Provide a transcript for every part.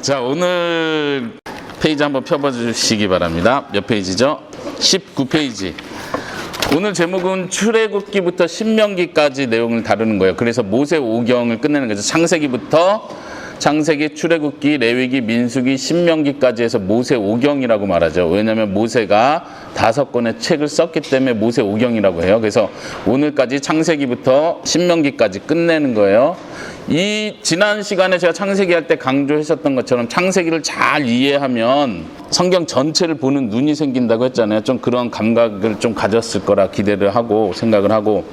자, 오늘 페이지 한번 펴봐 주시기 바랍니다. 몇 페이지죠? 19페이지. 오늘 제목은 출애굽기부터 신명기까지 내용을 다루는 거예요. 그래서 모세 오경을 끝내는 거죠. 창세기, 출애굽기, 레위기, 민수기, 신명기까지 해서 모세 오경이라고 말하죠. 왜냐하면 모세가 5권의 책을 썼기 때문에 모세 오경이라고 해요. 그래서 오늘까지 창세기부터 신명기까지 끝내는 거예요. 이 지난 시간에 제가 창세기 할 때 강조했었던 것처럼 창세기를 잘 이해하면 성경 전체를 보는 눈이 생긴다고 했잖아요. 좀 그런 감각을 좀 가졌을 거라 기대를 하고 생각을 하고,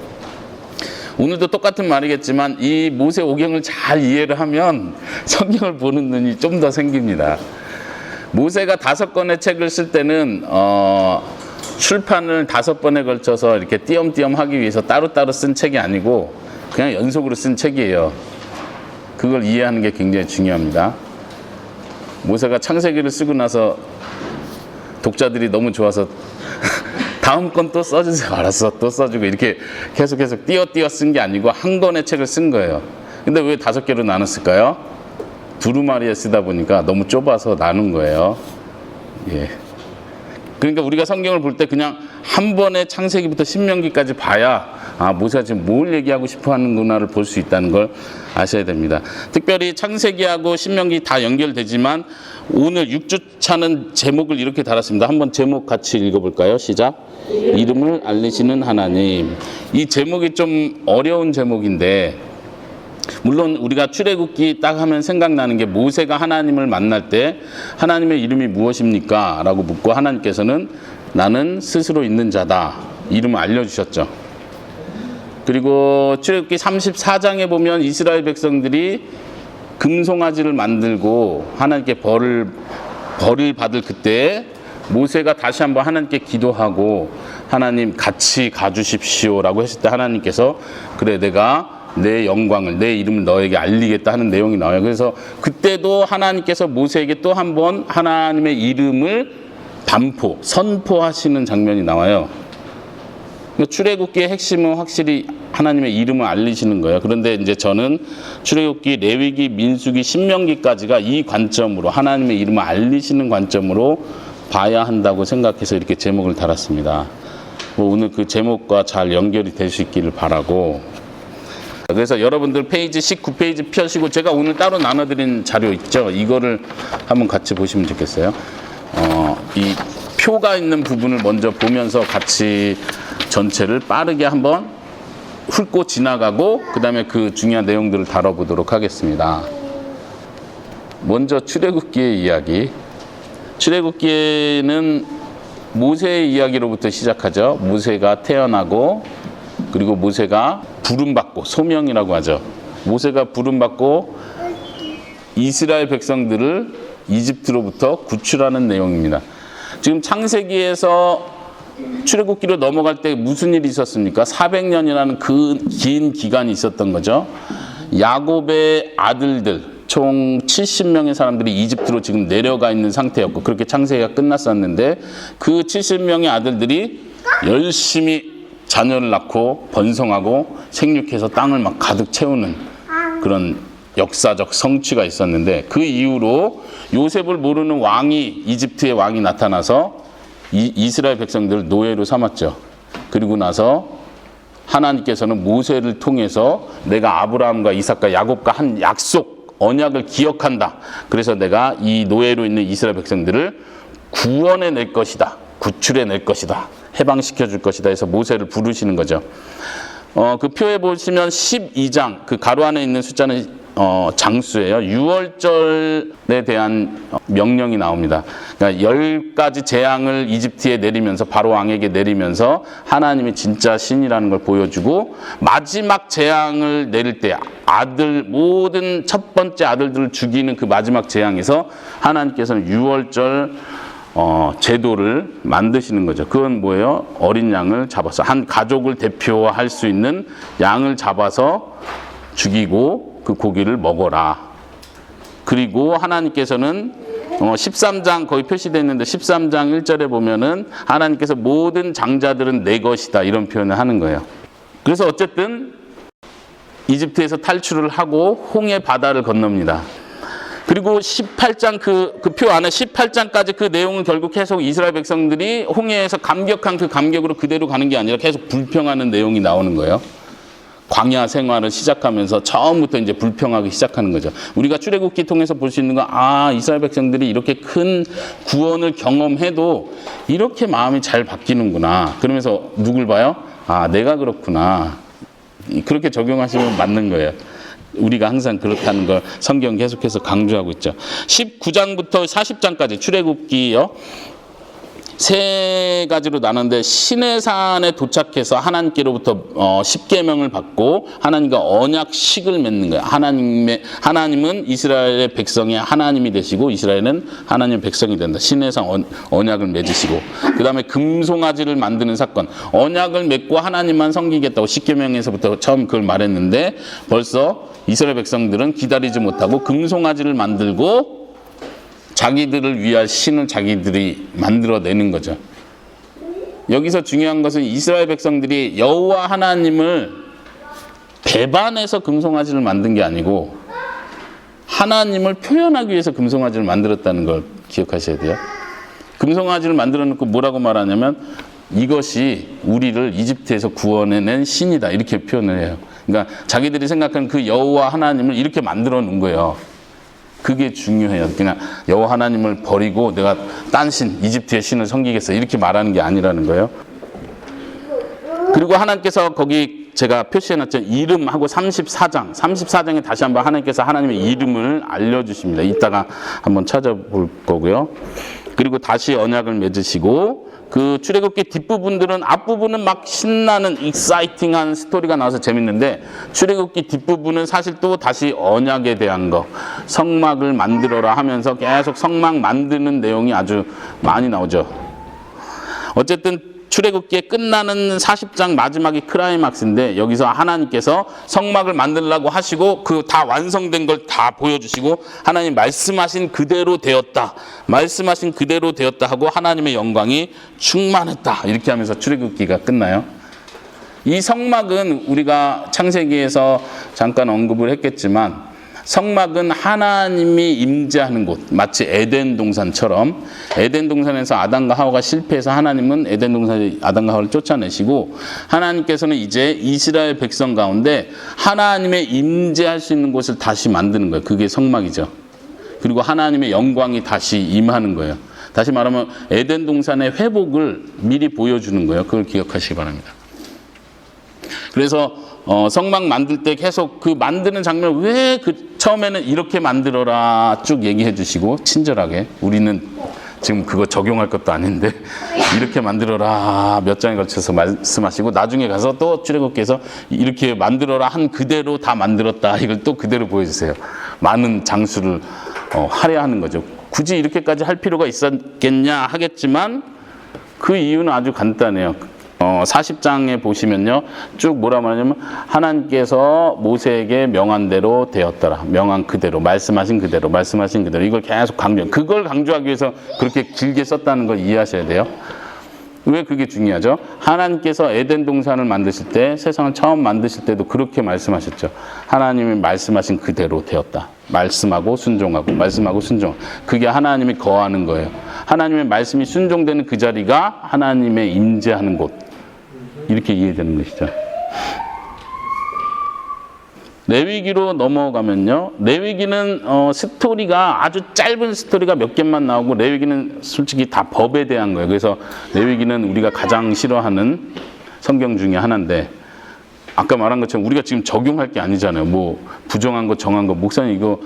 오늘도 똑같은 말이겠지만 이 모세 오경을 잘 이해를 하면 성경을 보는 눈이 좀 더 생깁니다. 모세가 5권의 책을 쓸 때는 출판을 5번에 걸쳐서 이렇게 띄엄띄엄 하기 위해서 따로따로 쓴 책이 아니고 그냥 연속으로 쓴 책이에요. 그걸 이해하는 게 굉장히 중요합니다. 모세가 창세기를 쓰고 나서 독자들이 너무 좋아서 다음 건 또 써주세요. 알았어. 또 써주고 이렇게 계속 띄어 쓴 게 아니고 한 권의 책을 쓴 거예요. 근데 왜 5개로 나눴을까요? 두루마리에 쓰다 보니까 너무 좁아서 나눈 거예요. 예. 그러니까 우리가 성경을 볼 때 그냥 한 번에 창세기부터 신명기까지 봐야 모세가 지금 뭘 얘기하고 싶어 하는구나를 볼 수 있다는 걸 아셔야 됩니다. 특별히 창세기하고 신명기 다 연결되지만 오늘 6주차는 제목을 이렇게 달았습니다. 한번 제목 같이 읽어볼까요? 시작. 이름을 알리시는 하나님. 이 제목이 좀 어려운 제목인데, 물론 우리가 출애굽기 딱 하면 생각나는 게 모세가 하나님을 만날 때 하나님의 이름이 무엇입니까? 라고 묻고 하나님께서는 나는 스스로 있는 자다. 이름을 알려주셨죠. 그리고 출애굽기 34장에 보면 이스라엘 백성들이 금송아지를 만들고 하나님께 벌을 받을 그때 모세가 다시 한번 하나님께 기도하고 하나님 같이 가주십시오 라고 했을 때 하나님께서 그래 내가 내 영광을 내 이름을 너에게 알리겠다 하는 내용이 나와요. 그래서 그때도 하나님께서 모세에게 또 한 번 하나님의 이름을 선포하시는 장면이 나와요. 출애굽기의 핵심은 확실히 하나님의 이름을 알리시는 거예요. 그런데 이제 저는 출애굽기, 레위기, 민수기, 신명기까지가 이 관점으로 하나님의 이름을 알리시는 관점으로 봐야 한다고 생각해서 이렇게 제목을 달았습니다. 오늘 그 제목과 잘 연결이 될 수 있기를 바라고, 그래서 여러분들 페이지 19페이지 펴시고 제가 오늘 따로 나눠드린 자료 있죠? 이거를 한번 같이 보시면 좋겠어요. 이 표가 있는 부분을 먼저 보면서 같이 전체를 빠르게 한번 훑고 지나가고 그 다음에 그 중요한 내용들을 다뤄보도록 하겠습니다. 먼저 출애굽기의 이야기. 출애굽기에는 모세의 이야기로부터 시작하죠. 모세가 태어나고 그리고 모세가 부름받고, 소명이라고 하죠. 모세가 부름받고 이스라엘 백성들을 이집트로부터 구출하는 내용입니다. 지금 창세기에서 출애굽기로 넘어갈 때 무슨 일이 있었습니까? 400년이라는 그 긴 기간이 있었던 거죠. 야곱의 아들들 총 70명의 사람들이 이집트로 지금 내려가 있는 상태였고, 그렇게 창세기가 끝났었는데 그 70명의 아들들이 열심히 자녀를 낳고 번성하고 생육해서 땅을 막 가득 채우는 그런 역사적 성취가 있었는데, 그 이후로 요셉을 모르는 이집트의 왕이 나타나서 이스라엘 백성들을 노예로 삼았죠. 그리고 나서 하나님께서는 모세를 통해서 내가 아브라함과 이삭과 야곱과 한 약속, 언약을 기억한다. 그래서 내가 이 노예로 있는 이스라엘 백성들을 구원해 낼 것이다. 구출해 낼 것이다. 해방시켜 줄 것이다 해서 모세를 부르시는 거죠. 그 표에 보시면 12장, 그 가로 안에 있는 숫자는 장수예요. 6월절에 대한 명령이 나옵니다. 그러니까 10가지 재앙을 이집트에 내리면서, 바로 왕에게 내리면서 하나님이 진짜 신이라는 걸 보여주고, 마지막 재앙을 내릴 때 모든 첫 번째 아들들을 죽이는 그 마지막 재앙에서 하나님께서는 6월절 제도를 만드시는 거죠. 그건 뭐예요? 어린 양을 잡아서, 한 가족을 대표할 수 있는 양을 잡아서 죽이고 그 고기를 먹어라. 그리고 하나님께서는 13장 거기 표시되어 있는데 13장 1절에 보면은 하나님께서 모든 장자들은 내 것이다 이런 표현을 하는 거예요. 그래서 어쨌든 이집트에서 탈출을 하고 홍해 바다를 건넙니다. 그리고 18장 그 표 안에 18장까지 그 내용은 결국 계속 이스라엘 백성들이 홍해에서 감격한 그 감격으로 그대로 가는 게 아니라 계속 불평하는 내용이 나오는 거예요. 광야 생활을 시작하면서 처음부터 이제 불평하기 시작하는 거죠. 우리가 출애굽기 통해서 볼 수 있는 건 이스라엘 백성들이 이렇게 큰 구원을 경험해도 이렇게 마음이 잘 바뀌는구나. 그러면서 누굴 봐요? 내가 그렇구나. 그렇게 적용하시면 맞는 거예요. 우리가 항상 그렇다는 걸 성경 계속해서 강조하고 있죠. 19장부터 40장까지 출애굽기요. 세 가지로 나누는데 시내산에 도착해서 하나님께로부터 십계명을 받고 하나님과 언약식을 맺는 거예요. 하나님은 이스라엘의 백성의 하나님이 되시고 이스라엘은 하나님의 백성이 된다. 시내산 언약을 맺으시고 그 다음에 금송아지를 만드는 사건. 언약을 맺고 하나님만 섬기겠다고 십계명에서부터 처음 그걸 말했는데 벌써 이스라엘 백성들은 기다리지 못하고 금송아지를 만들고 자기들을 위한 신을 자기들이 만들어내는 거죠. 여기서 중요한 것은 이스라엘 백성들이 여호와 하나님을 배반해서 금송아지를 만든 게 아니고 하나님을 표현하기 위해서 금송아지를 만들었다는 걸 기억하셔야 돼요. 금송아지를 만들어 놓고 뭐라고 말하냐면 이것이 우리를 이집트에서 구원해낸 신이다 이렇게 표현을 해요. 그러니까 자기들이 생각하는 그 여호와 하나님을 이렇게 만들어 놓은 거예요. 그게 중요해요. 그냥 여호와 하나님을 버리고 내가 딴 신, 이집트의 신을 섬기겠어 이렇게 말하는 게 아니라는 거예요. 그리고 하나님께서 거기 제가 표시해놨죠. 이름하고 34장에 다시 한번 하나님께서 하나님의 이름을 알려주십니다. 이따가 한번 찾아볼 거고요. 그리고 다시 언약을 맺으시고 그 출애굽기 뒷부분들은 앞부분은 막 신나는 익사이팅한 스토리가 나와서 재밌는데 출애굽기 뒷부분은 사실 또 다시 언약에 대한 거 성막을 만들어라 하면서 계속 성막 만드는 내용이 아주 많이 나오죠. 어쨌든 출애굽기에 끝나는 40장 마지막이 크라이막스인데 여기서 하나님께서 성막을 만들라고 하시고 그 다 완성된 걸 다 보여주시고 하나님 말씀하신 그대로 되었다. 말씀하신 그대로 되었다 하고 하나님의 영광이 충만했다. 이렇게 하면서 출애굽기가 끝나요. 이 성막은 우리가 창세기에서 잠깐 언급을 했겠지만 성막은 하나님이 임재하는 곳, 마치 에덴 동산처럼 에덴 동산에서 아담과 하와가 실패해서 하나님은 에덴 동산에 아담과 하와를 쫓아내시고 하나님께서는 이제 이스라엘 백성 가운데 하나님의 임재할 수 있는 곳을 다시 만드는 거예요. 그게 성막이죠. 그리고 하나님의 영광이 다시 임하는 거예요. 다시 말하면 에덴 동산의 회복을 미리 보여주는 거예요. 그걸 기억하시기 바랍니다. 그래서 성막 만들 때 계속 그 만드는 장면을 왜 처음에는 이렇게 만들어라 쭉 얘기해 주시고 친절하게 우리는 지금 그거 적용할 것도 아닌데 이렇게 만들어라 몇 장에 걸쳐서 말씀하시고 나중에 가서 또 출애굽기에서 이렇게 만들어라 한 그대로 다 만들었다 이걸 또 그대로 보여주세요. 많은 장수를 할애하는 거죠. 굳이 이렇게까지 할 필요가 있었겠냐 하겠지만 그 이유는 아주 간단해요. 40장에 보시면요. 쭉 뭐라 말하냐면 하나님께서 모세에게 명한 대로 되었더라. 명한 그대로, 말씀하신 그대로, 말씀하신 그대로. 이걸 계속 그걸 강조하기 위해서 그렇게 길게 썼다는 걸 이해하셔야 돼요. 왜 그게 중요하죠? 하나님께서 에덴 동산을 만드실 때, 세상을 처음 만드실 때도 그렇게 말씀하셨죠. 하나님이 말씀하신 그대로 되었다. 말씀하고 순종하고, 말씀하고 순종. 그게 하나님이 거하는 거예요. 하나님의 말씀이 순종되는 그 자리가 하나님의 임재하는 곳. 이렇게 이해되는 것이죠. 레위기로 넘어가면요. 레위기는 스토리가 아주 짧은 스토리가 몇 개만 나오고 레위기는 솔직히 다 법에 대한 거예요. 그래서 레위기는 우리가 가장 싫어하는 성경 중에 하나인데 아까 말한 것처럼 우리가 지금 적용할 게 아니잖아요. 뭐 부정한 거 정한 거 목사님 이거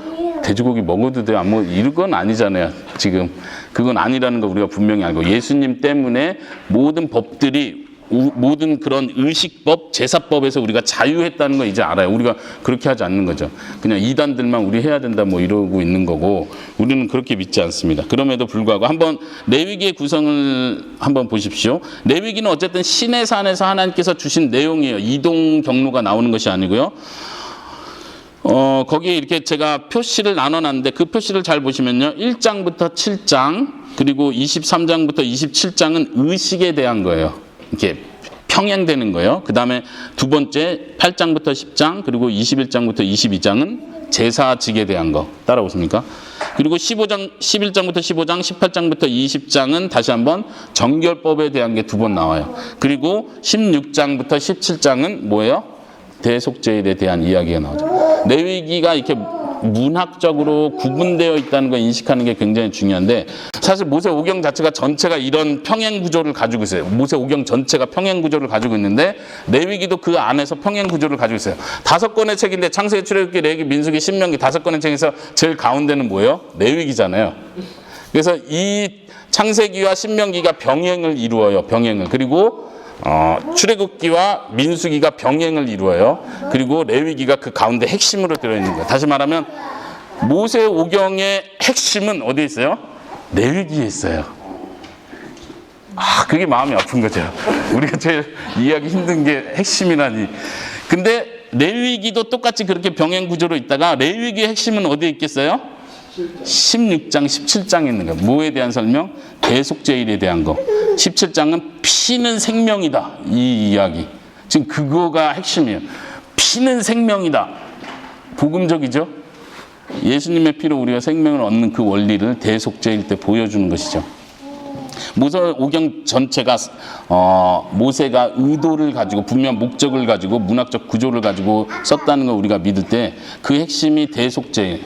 돼지고기 먹어도 돼요? 뭐 이런 건 아니잖아요. 지금 그건 아니라는 거 우리가 분명히 알고 예수님 때문에 모든 법들이 모든 그런 의식법, 제사법에서 우리가 자유했다는 거 이제 알아요. 우리가 그렇게 하지 않는 거죠. 그냥 이단들만 우리 해야 된다 뭐 이러고 있는 거고 우리는 그렇게 믿지 않습니다. 그럼에도 불구하고 한번 레위기의 구성을 한번 보십시오. 레위기는 어쨌든 시내산에서 하나님께서 주신 내용이에요. 이동 경로가 나오는 것이 아니고요. 거기에 이렇게 제가 표시를 나눠놨는데 그 표시를 잘 보시면요. 1장부터 7장 그리고 23장부터 27장은 의식에 대한 거예요. 이렇게 평행되는 거예요. 그 다음에 두 번째 8장부터 10장 그리고 21장부터 22장은 제사직에 대한 거 따라오십니까? 그리고 11장부터 15장, 18장부터 20장은 다시 한번 정결법에 대한 게 두 번 나와요. 그리고 16장부터 17장은 뭐예요? 대속죄일에 대한 이야기가 나오죠. 레위기가 이렇게 문학적으로 구분되어 있다는 걸 인식하는 게 굉장히 중요한데, 사실 모세오경 자체가 전체가 이런 평행 구조를 가지고 있어요. 모세오경 전체가 평행 구조를 가지고 있는데 레위기도 그 안에서 평행 구조를 가지고 있어요. 5권의 책인데 창세기, 출애굽기, 레위기, 민수기, 신명기 5권의 책에서 제일 가운데는 뭐예요? 레위기잖아요. 그래서 이 창세기와 신명기가 병행을 이루어요. 병행을. 그리고 출애굽기와 민수기가 병행을 이루어요. 그리고 레위기가 그 가운데 핵심으로 들어있는 거예요. 다시 말하면 모세오경의 핵심은 어디에 있어요? 레위기에 있어요. 그게 마음이 아픈 거죠. 우리가 제일 이해하기 힘든 게 핵심이라니. 근데 레위기도 똑같이 그렇게 병행 구조로 있다가 레위기의 핵심은 어디에 있겠어요? 16장, 17장에 있는 거. 뭐에 대한 설명? 대속죄일에 대한 거. 17장은 피는 생명이다. 이 이야기. 지금 그거가 핵심이에요. 피는 생명이다. 복음적이죠? 예수님의 피로 우리가 생명을 얻는 그 원리를 대속죄일 때 보여주는 것이죠. 모세오경 전체가 모세가 의도를 가지고 분명 목적을 가지고 문학적 구조를 가지고 썼다는 걸 우리가 믿을 때 그 핵심이 대속죄일,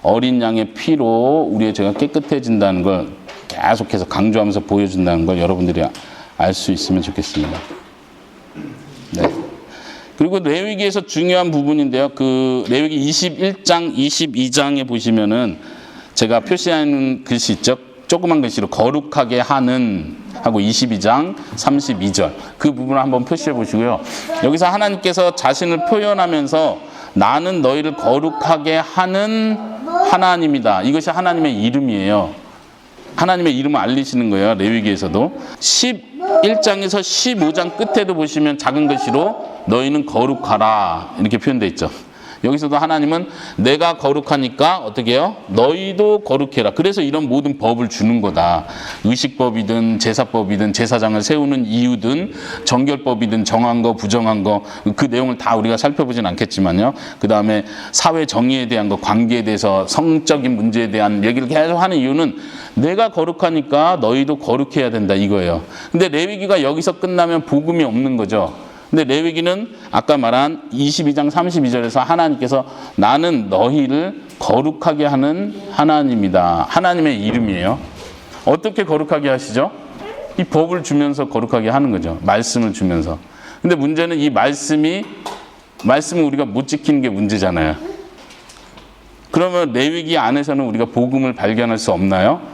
어린 양의 피로 우리의 죄가 깨끗해진다는 걸 계속해서 강조하면서 보여준다는 걸 여러분들이 알 수 있으면 좋겠습니다. 네. 그리고 레위기에서 중요한 부분인데요. 그 레위기 21장, 22장에 보시면은 제가 표시하는 글씨 있죠. 조그만 글씨로 거룩하게 하는 하고 22장 32절 그 부분을 한번 표시해 보시고요. 여기서 하나님께서 자신을 표현하면서 나는 너희를 거룩하게 하는 하나님이다. 이것이 하나님의 이름이에요. 하나님의 이름을 알리시는 거예요. 레위기에서도 11장에서 15장 끝에도 보시면 작은 글씨로 너희는 거룩하라 이렇게 표현되어 있죠. 여기서도 하나님은 내가 거룩하니까 어떻게 해요? 너희도 거룩해라. 그래서 이런 모든 법을 주는 거다. 의식법이든 제사법이든 제사장을 세우는 이유든 정결법이든 정한 거 부정한 거 그 내용을 다 우리가 살펴보진 않겠지만요. 그 다음에 사회 정의에 대한 거 관계에 대해서 성적인 문제에 대한 얘기를 계속 하는 이유는 내가 거룩하니까 너희도 거룩해야 된다 이거예요. 근데 레위기가 여기서 끝나면 복음이 없는 거죠. 근데 레위기는 아까 말한 22장 32절에서 하나님께서 나는 너희를 거룩하게 하는 하나님이다. 하나님의 이름이에요. 어떻게 거룩하게 하시죠? 이 법을 주면서 거룩하게 하는 거죠. 말씀을 주면서. 근데 문제는 이 말씀을 우리가 못 지키는 게 문제잖아요. 그러면 레위기 안에서는 우리가 복음을 발견할 수 없나요?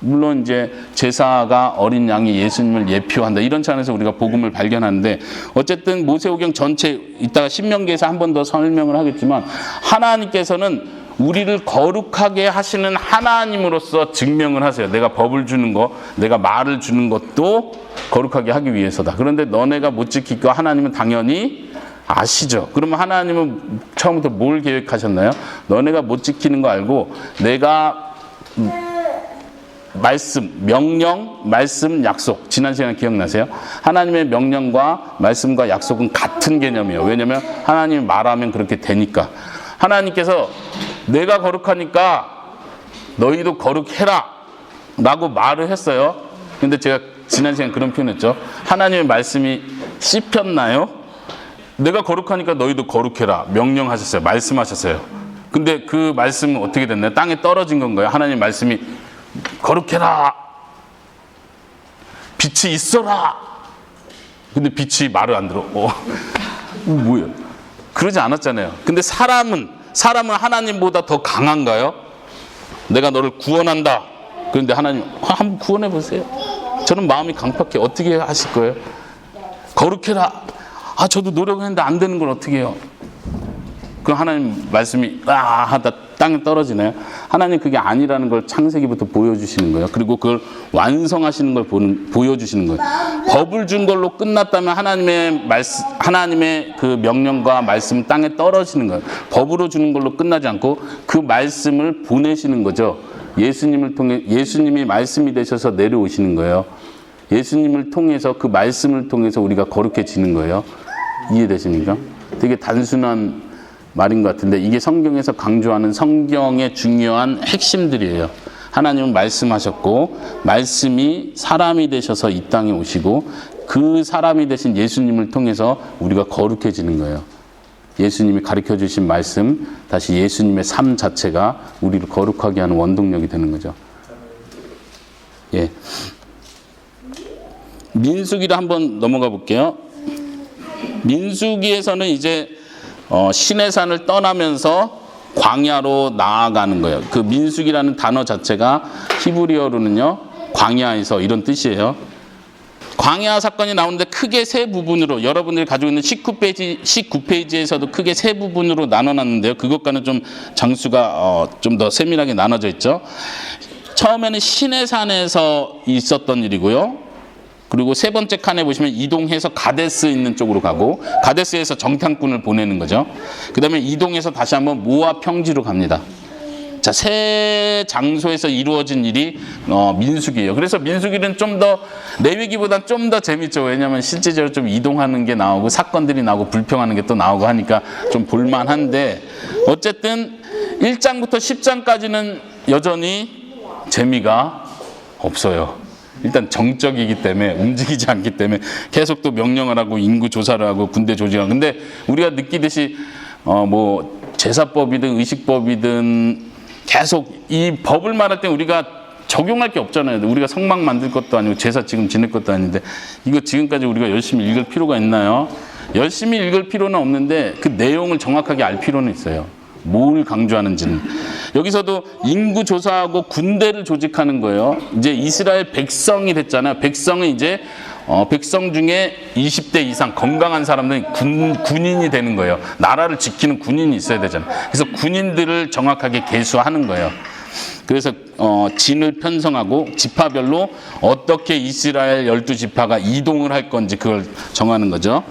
물론 이제 제사가 어린 양이 예수님을 예표한다 이런 차원에서 우리가 복음을 발견하는데 어쨌든 모세오경 전체 이따가 신명기에서 한 번 더 설명을 하겠지만 하나님께서는 우리를 거룩하게 하시는 하나님으로서 증명을 하세요. 내가 법을 주는 거, 내가 말을 주는 것도 거룩하게 하기 위해서다. 그런데 너네가 못 지킬 거 하나님은 당연히 아시죠. 그러면 하나님은 처음부터 뭘 계획하셨나요? 너네가 못 지키는 거 알고 내가 말씀, 명령, 말씀, 약속. 지난 시간에 기억나세요? 하나님의 명령과 말씀과 약속은 같은 개념이에요. 왜냐하면 하나님이 말하면 그렇게 되니까. 하나님께서 내가 거룩하니까 너희도 거룩해라 라고 말을 했어요. 근데 제가 지난 시간에 그런 표현했죠. 하나님의 말씀이 씹혔나요? 내가 거룩하니까 너희도 거룩해라 명령하셨어요. 말씀하셨어요. 근데 그 말씀은 어떻게 됐나요? 땅에 떨어진 건가요? 하나님의 말씀이 거룩해라. 빛이 있어라. 근데 빛이 말을 안 들어. 뭐야? 그러지 않았잖아요. 근데 사람은 하나님보다 더 강한가요? 내가 너를 구원한다. 그런데 하나님 한번 구원해 보세요. 저는 마음이 강팍해. 어떻게 하실 거예요? 거룩해라. 저도 노력했는데 안 되는 걸 어떻게 해요? 그럼 하나님 말씀이 하다 땅에 떨어지나요? 하나님 그게 아니라는 걸 창세기부터 보여주시는 거예요. 그리고 그걸 완성하시는 걸 보여주시는 거예요. 법을 준 걸로 끝났다면 하나님의 그 명령과 말씀은 땅에 떨어지는 거예요. 법으로 주는 걸로 끝나지 않고 그 말씀을 보내시는 거죠. 예수님을 통해 예수님이 말씀이 되셔서 내려오시는 거예요. 예수님을 통해서 그 말씀을 통해서 우리가 거룩해지는 거예요. 이해되십니까? 되게 단순한 말인 것 같은데 이게 성경에서 강조하는 성경의 중요한 핵심들이에요. 하나님은 말씀하셨고 말씀이 사람이 되셔서 이 땅에 오시고 그 사람이 되신 예수님을 통해서 우리가 거룩해지는 거예요. 예수님이 가르쳐 주신 말씀, 다시 예수님의 삶 자체가 우리를 거룩하게 하는 원동력이 되는 거죠. 예. 민수기를 한번 넘어가 볼게요. 민수기에서는 이제 시내산을 떠나면서 광야로 나아가는 거예요. 그 민수기라는 단어 자체가 히브리어로는요, 광야에서 이런 뜻이에요. 광야 사건이 나오는데 크게 세 부분으로, 여러분들이 가지고 있는 19페이지에서도 크게 세 부분으로 나눠놨는데요. 그것과는 좀 장수가 좀 더 세밀하게 나눠져 있죠. 처음에는 시내산에서 있었던 일이고요. 그리고 세 번째 칸에 보시면 이동해서 가데스 있는 쪽으로 가고, 가데스에서 정탐꾼을 보내는 거죠. 그 다음에 이동해서 다시 한번 모압 평지로 갑니다. 자, 세 장소에서 이루어진 일이 민수기예요. 그래서 민수기는 좀 더 레위기보다 좀 더 재밌죠. 왜냐하면 실제적으로 좀 이동하는 게 나오고 사건들이 나오고 불평하는 게 또 나오고 하니까 좀 볼만한데, 어쨌든 1장부터 10장까지는 여전히 재미가 없어요. 일단 정적이기 때문에, 움직이지 않기 때문에 계속 또 명령을 하고 인구 조사를 하고 군대 조직하고. 근데 우리가 느끼듯이 뭐 제사법이든 의식법이든 계속 이 법을 말할 때 우리가 적용할 게 없잖아요. 우리가 성막 만들 것도 아니고 제사 지금 지낼 것도 아닌데 이거 지금까지 우리가 열심히 읽을 필요가 있나요? 열심히 읽을 필요는 없는데 그 내용을 정확하게 알 필요는 있어요. 뭘 강조하는지는. 여기서도 인구 조사하고 군대를 조직하는 거예요. 이제 이스라엘 백성이 됐잖아요. 백성은 이제 백성 중에 20대 이상 건강한 사람들은 군인이 되는 거예요. 나라를 지키는 군인이 있어야 되잖아요. 그래서 군인들을 정확하게 계수하는 거예요. 그래서 진을 편성하고 지파별로 어떻게 이스라엘 12지파가 이동을 할 건지 그걸 정하는 거죠.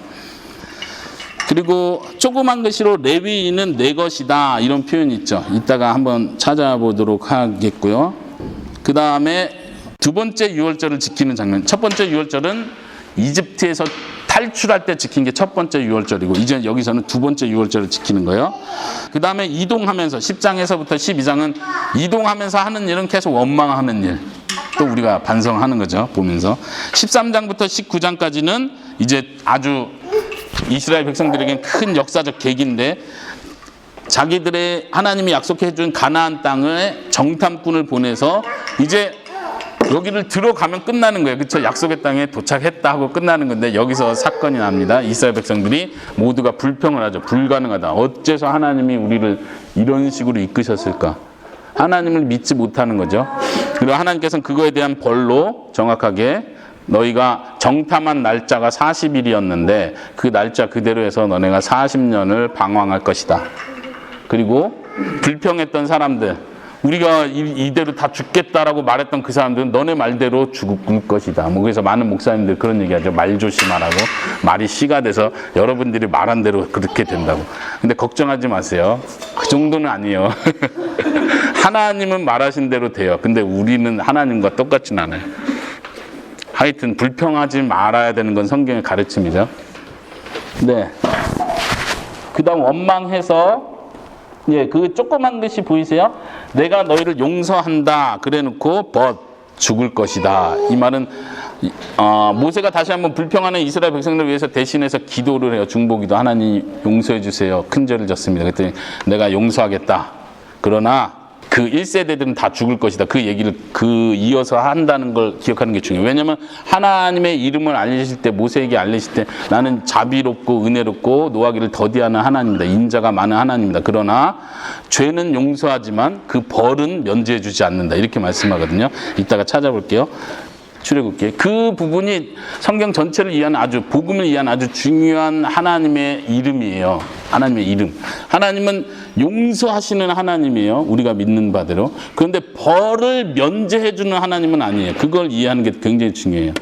그리고 조그만 글씨로 레위인은 내 것이다 이런 표현이 있죠. 이따가 한번 찾아보도록 하겠고요. 그 다음에 두 번째 유월절을 지키는 장면. 첫 번째 유월절은 이집트에서 탈출할 때 지킨 게 첫 번째 유월절이고, 이제 여기서는 두 번째 유월절을 지키는 거예요. 그 다음에 이동하면서 10장에서부터 12장은 이동하면서 하는 일은 계속 원망하는 일. 또 우리가 반성하는 거죠. 보면서 13장부터 19장까지는 이제 아주 이스라엘 백성들에겐 큰 역사적 계기인데, 자기들의 하나님이 약속해 준 가나안 땅에 정탐꾼을 보내서 이제 여기를 들어가면 끝나는 거예요. 그렇죠? 약속의 땅에 도착했다 하고 끝나는 건데, 여기서 사건이 납니다. 이스라엘 백성들이 모두가 불평을 하죠. 불가능하다. 어째서 하나님이 우리를 이런 식으로 이끄셨을까? 하나님을 믿지 못하는 거죠. 그리고 하나님께서는 그거에 대한 벌로 정확하게 너희가 정탐한 날짜가 40일이었는데 그 날짜 그대로 해서 너네가 40년을 방황할 것이다. 그리고 불평했던 사람들, 우리가 이대로 다 죽겠다라고 말했던 그 사람들은 너네 말대로 죽을 것이다. 뭐 그래서 많은 목사님들 그런 얘기하죠. 말 조심하라고. 말이 씨가 돼서 여러분들이 말한 대로 그렇게 된다고. 근데 걱정하지 마세요. 그 정도는 아니에요. 하나님은 말하신 대로 돼요. 근데 우리는 하나님과 똑같진 않아요. 하여튼 불평하지 말아야 되는 건 성경의 가르침이죠. 네. 그 다음 원망해서, 예, 그 조그만 글씨 보이세요? 내가 너희를 용서한다 그래 놓고 죽을 것이다. 이 말은 모세가 다시 한번 불평하는 이스라엘 백성들을 위해서 대신해서 기도를 해요. 중보기도. 하나님 용서해 주세요. 큰 죄를 졌습니다. 그랬더니 내가 용서하겠다. 그러나 그 1세대들은 다 죽을 것이다. 그 얘기를 이어서 한다는 걸 기억하는 게 중요해요. 왜냐하면 하나님의 이름을 알리실 때, 모세에게 알리실 때 나는 자비롭고 은혜롭고 노하기를 더디하는 하나님이다. 인자가 많은 하나님이다. 그러나 죄는 용서하지만 그 벌은 면제해 주지 않는다. 이렇게 말씀하거든요. 이따가 찾아볼게요. 출애굽기에 그 부분이 성경 전체를 이해하는, 아주 복음을 이해하는 아주 중요한 하나님의 이름이에요. 하나님의 이름. 하나님은 용서하시는 하나님이에요. 우리가 믿는 바대로. 그런데 벌을 면제해 주는 하나님은 아니에요. 그걸 이해하는 게 굉장히 중요해요.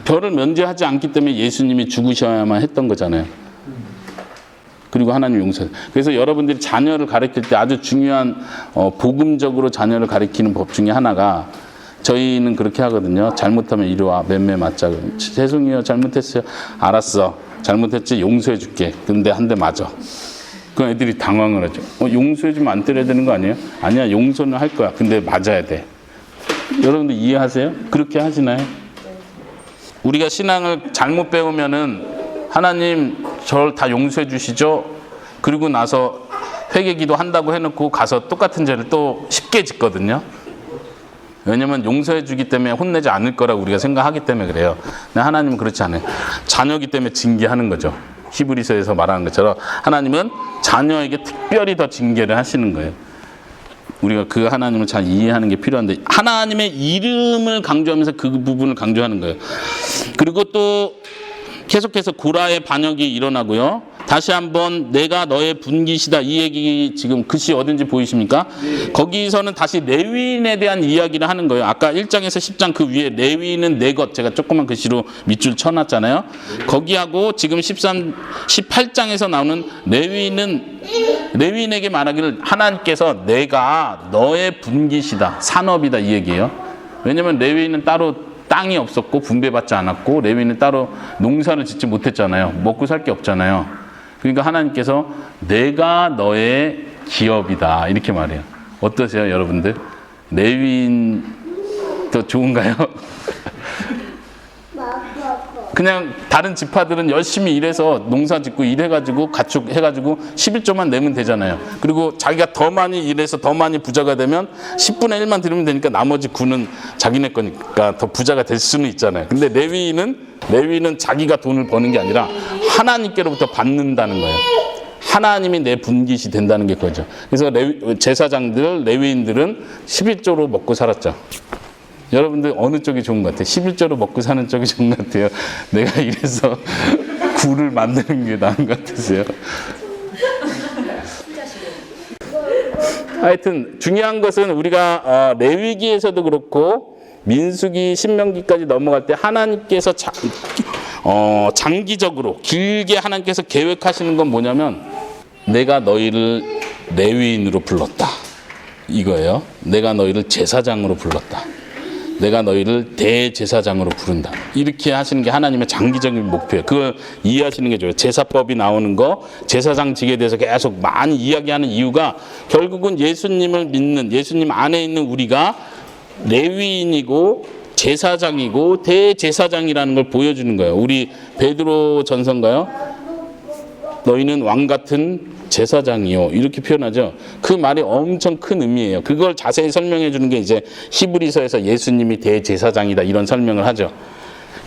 벌을 면제하지 않기 때문에 예수님이 죽으셔야만 했던 거잖아요. 그리고 하나님 용서. 그래서 여러분들이 자녀를 가르칠 때 아주 중요한 복음적으로 자녀를 가르치는 법 중에 하나가, 저희는 그렇게 하거든요. 잘못하면 이리 와, 맴매 맞자. 죄송해요, 잘못했어요. 알았어, 잘못했지, 용서해 줄게. 근데 한 대 맞아. 그 애들이 당황을 하죠. 용서해주면 안 때려야 되는 거 아니에요? 아니야, 용서는 할 거야. 근데 맞아야 돼. 여러분들 이해하세요? 그렇게 하시나요? 우리가 신앙을 잘못 배우면은 하나님 저를 다 용서해 주시죠? 그리고 나서 회개기도 한다고 해놓고 가서 똑같은 죄를 또 쉽게 짓거든요. 왜냐면 용서해 주기 때문에 혼내지 않을 거라고 우리가 생각하기 때문에 그래요. 근데 하나님은 그렇지 않아요. 자녀이기 때문에 징계하는 거죠. 히브리서에서 말하는 것처럼 하나님은 자녀에게 특별히 더 징계를 하시는 거예요. 우리가 그 하나님을 잘 이해하는 게 필요한데, 하나님의 이름을 강조하면서 그 부분을 강조하는 거예요. 그리고 또 계속해서 고라의 반역이 일어나고요. 다시 한번 내가 너의 분깃이다, 이 얘기 지금 글씨 어딘지 보이십니까? 네. 거기서는 다시 레위인에 대한 이야기를 하는 거예요. 아까 1장에서 10장 그 위에 레위인은 내 것, 제가 조그만 글씨로 밑줄 쳐놨잖아요. 네. 거기하고 지금 18장에서 나오는 레위인에게 말하기를 하나님께서 내가 너의 분깃이다, 산업이다, 이 얘기예요. 왜냐면 레위인은 따로 땅이 없었고 분배받지 않았고 레위인은 따로 농사를 짓지 못했잖아요. 먹고 살 게 없잖아요. 그러니까 하나님께서 내가 너의 기업이다, 이렇게 말해요. 어떠세요, 여러분들? 레위인 더 좋은가요? 그냥 다른 지파들은 열심히 일해서 농사 짓고 일해가지고 가축해가지고 11조만 내면 되잖아요. 그리고 자기가 더 많이 일해서 더 많이 부자가 되면 10분의 1만 드리면 되니까 나머지 9는 자기네 거니까 더 부자가 될 수는 있잖아요. 근데 레위는 자기가 돈을 버는 게 아니라 하나님께로부터 받는다는 거예요. 하나님이 내 분깃이 된다는 게 그거죠. 그래서 제사장들, 레위인들은 11조로 먹고 살았죠. 여러분들 어느 쪽이 좋은 것 같아요? 11조로 먹고 사는 쪽이 좋은 것 같아요? 내가 이래서 굴을 만드는 게 나은 것 같으세요? 하여튼 중요한 것은 우리가 레위기에서도 그렇고 민수기, 신명기까지 넘어갈 때 하나님께서 장기적으로 길게 하나님께서 계획하시는 건 뭐냐면 내가 너희를 레위인으로 불렀다, 이거예요. 내가 너희를 제사장으로 불렀다. 내가 너희를 대제사장으로 부른다. 이렇게 하시는 게 하나님의 장기적인 목표예요. 그걸 이해하시는 게 좋아요. 제사법이 나오는 거, 제사장직에 대해서 계속 많이 이야기하는 이유가 결국은 예수님을 믿는, 예수님 안에 있는 우리가 레위인이고 제사장이고 대제사장이라는 걸 보여주는 거예요. 우리 베드로 전서인가요? 너희는 왕 같은 제사장이요, 이렇게 표현하죠. 그 말이 엄청 큰 의미예요. 그걸 자세히 설명해 주는 게 이제 히브리서에서 예수님이 대제사장이다, 이런 설명을 하죠.